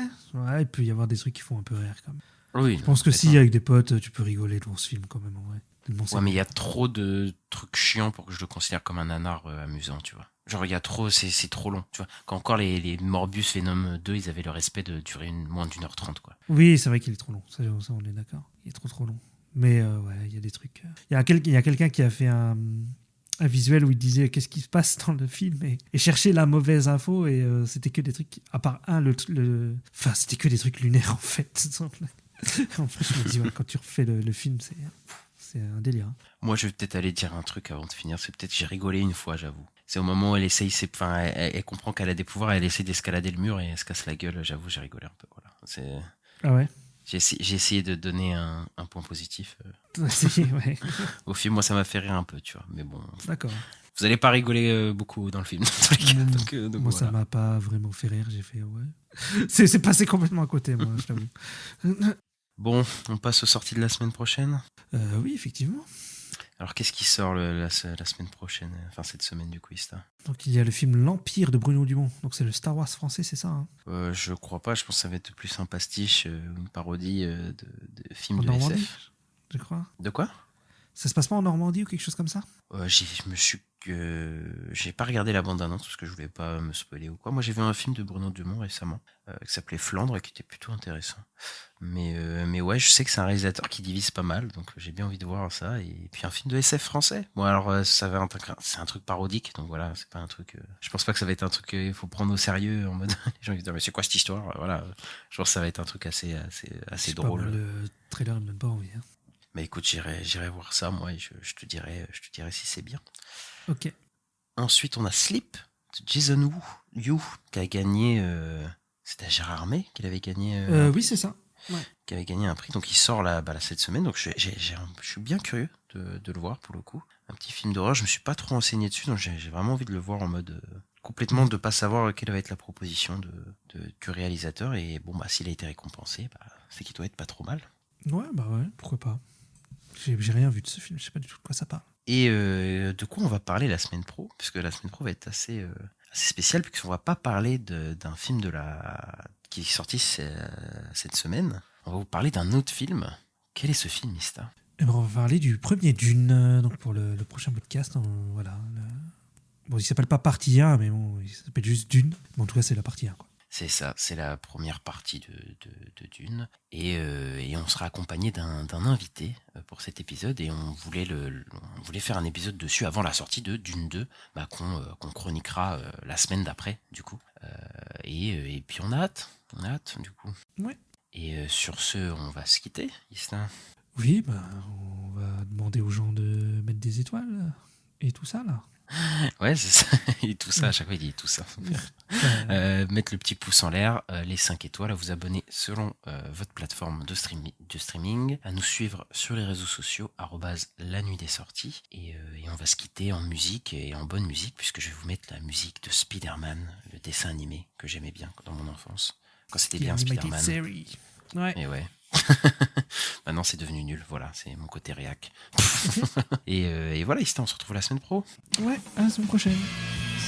il peut y avoir des trucs qui font un peu rire quand même. Oui, Je pense que si, avec des potes, tu peux rigoler devant ce film quand même, en vrai. Tellement c'est Ouais, mais il y bien. a trop de trucs chiants pour que je le considère comme un nanar amusant, tu vois. Genre, il y a trop, c'est trop long, tu vois. Quand encore les Morbius Venom 2, ils avaient le respect de durer moins d'1h30, quoi. Oui, c'est vrai qu'il est trop long. Ça, on est d'accord. Il est trop long. Mais ouais, il y a des trucs. Il y a quelqu'un qui a fait un visuel où il disait qu'est-ce qui se passe dans le film et chercher la mauvaise info et c'était que des trucs. À part enfin, c'était que des trucs lunaires en fait. En fait, je me dis, ouais, quand tu refais le film, c'est un délire. Hein. Moi, je vais peut-être aller dire un truc avant de finir. C'est peut-être que j'ai rigolé une fois, j'avoue. C'est au moment où elle essaye, enfin, elle comprend qu'elle a des pouvoirs, elle essaie d'escalader le mur et elle se casse la gueule. J'avoue, j'ai rigolé un peu. Voilà. Ah ouais. J'ai essayé de donner un point positif Ouais. au film. Moi, ça m'a fait rire un peu, tu vois. Mais bon, D'accord. vous allez pas rigoler beaucoup dans le film. Dans tous les cas, donc Moi, voilà. ça m'a pas vraiment fait rire. J'ai fait ouais. C'est passé complètement à côté, moi, je t'avoue. Bon, on passe aux sorties de la semaine prochaine. Oui, effectivement. Alors, qu'est-ce qui sort la semaine prochaine, enfin cette semaine du coup, Ista? Donc il y a le film L'Empire de Bruno Dumont. Donc c'est le Star Wars français, c'est ça hein Je crois pas, je pense que ça va être plus un pastiche, une parodie de film En de Normandie, SF. je crois. De quoi? Ça se passe pas en Normandie ou quelque chose comme ça J'ai pas regardé la bande-annonce parce que je voulais pas me spoiler ou quoi. Moi j'ai vu un film de Bruno Dumont récemment qui s'appelait Flandre et qui était plutôt intéressant. Mais ouais, je sais que c'est un réalisateur qui divise pas mal, donc j'ai bien envie de voir ça. Et puis un film de SF français. Bon alors c'est un truc parodique, donc voilà, c'est pas un truc. Je pense pas que ça va être un truc qu'il faut prendre au sérieux en mode les gens vont se dire mais c'est quoi cette histoire? Voilà, je pense que ça va être un truc assez Je sais pas, drôle. moi, le trailer ne me donne pas envie. Hein. Mais écoute, j'irai voir ça moi et je te dirai si c'est bien. Ok. Ensuite, on a Sleep de Jason Yu qui a gagné. C'était à Gérard Armé qu'il avait gagné. Oui, c'est ça. Ouais. Qui avait gagné un prix. Donc, il sort là cette semaine. Donc, je suis bien curieux de le voir pour le coup. Un petit film d'horreur. Je me suis pas trop renseigné dessus. Donc, j'ai vraiment envie de le voir en mode complètement de pas savoir quelle va être la proposition du réalisateur. Et bon, bah, s'il a été récompensé, c'est qu'il doit être pas trop mal. Ouais, bah ouais, pourquoi pas. J'ai rien vu de ce film. Je sais pas du tout de quoi ça parle. Et de quoi on va parler la semaine pro, puisque la semaine pro va être assez spéciale, puisqu'on va pas parler d'un film qui est sorti cette semaine. On va vous parler d'un autre film. Quel est ce film, Ista? Et ben, on va parler du premier Dune, donc pour le prochain podcast. Voilà. Bon, il s'appelle pas partie 1, mais bon, il s'appelle juste Dune. Mais en tout cas, c'est la partie 1, quoi. C'est ça, c'est la première partie de Dune. Et on sera accompagné d'un invité pour cet épisode. Et on voulait faire un épisode dessus avant la sortie de Dune 2, qu'on chroniquera la semaine d'après, du coup. Et puis on a hâte, du coup. Ouais. Et sur ce, on va se quitter, Istin. Oui, bah, on va demander aux gens de mettre des étoiles et tout ça, là. Ouais, c'est ça. Et tout ça, à chaque fois, il dit tout ça. Mettre le petit pouce en l'air, les 5 étoiles, à vous abonner selon votre plateforme de streaming, à nous suivre sur les réseaux sociaux, @la nuit des sorties. Et on va se quitter en musique et en bonne musique, puisque je vais vous mettre la musique de Spider-Man, le dessin animé que j'aimais bien dans mon enfance. Quand c'était bien Spider-Man. Series. Ouais. Et ouais. Maintenant c'est devenu nul, voilà, c'est mon côté réac. Et voilà, Ista, on se retrouve la semaine pro. Ouais, à la semaine prochaine.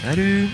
Salut!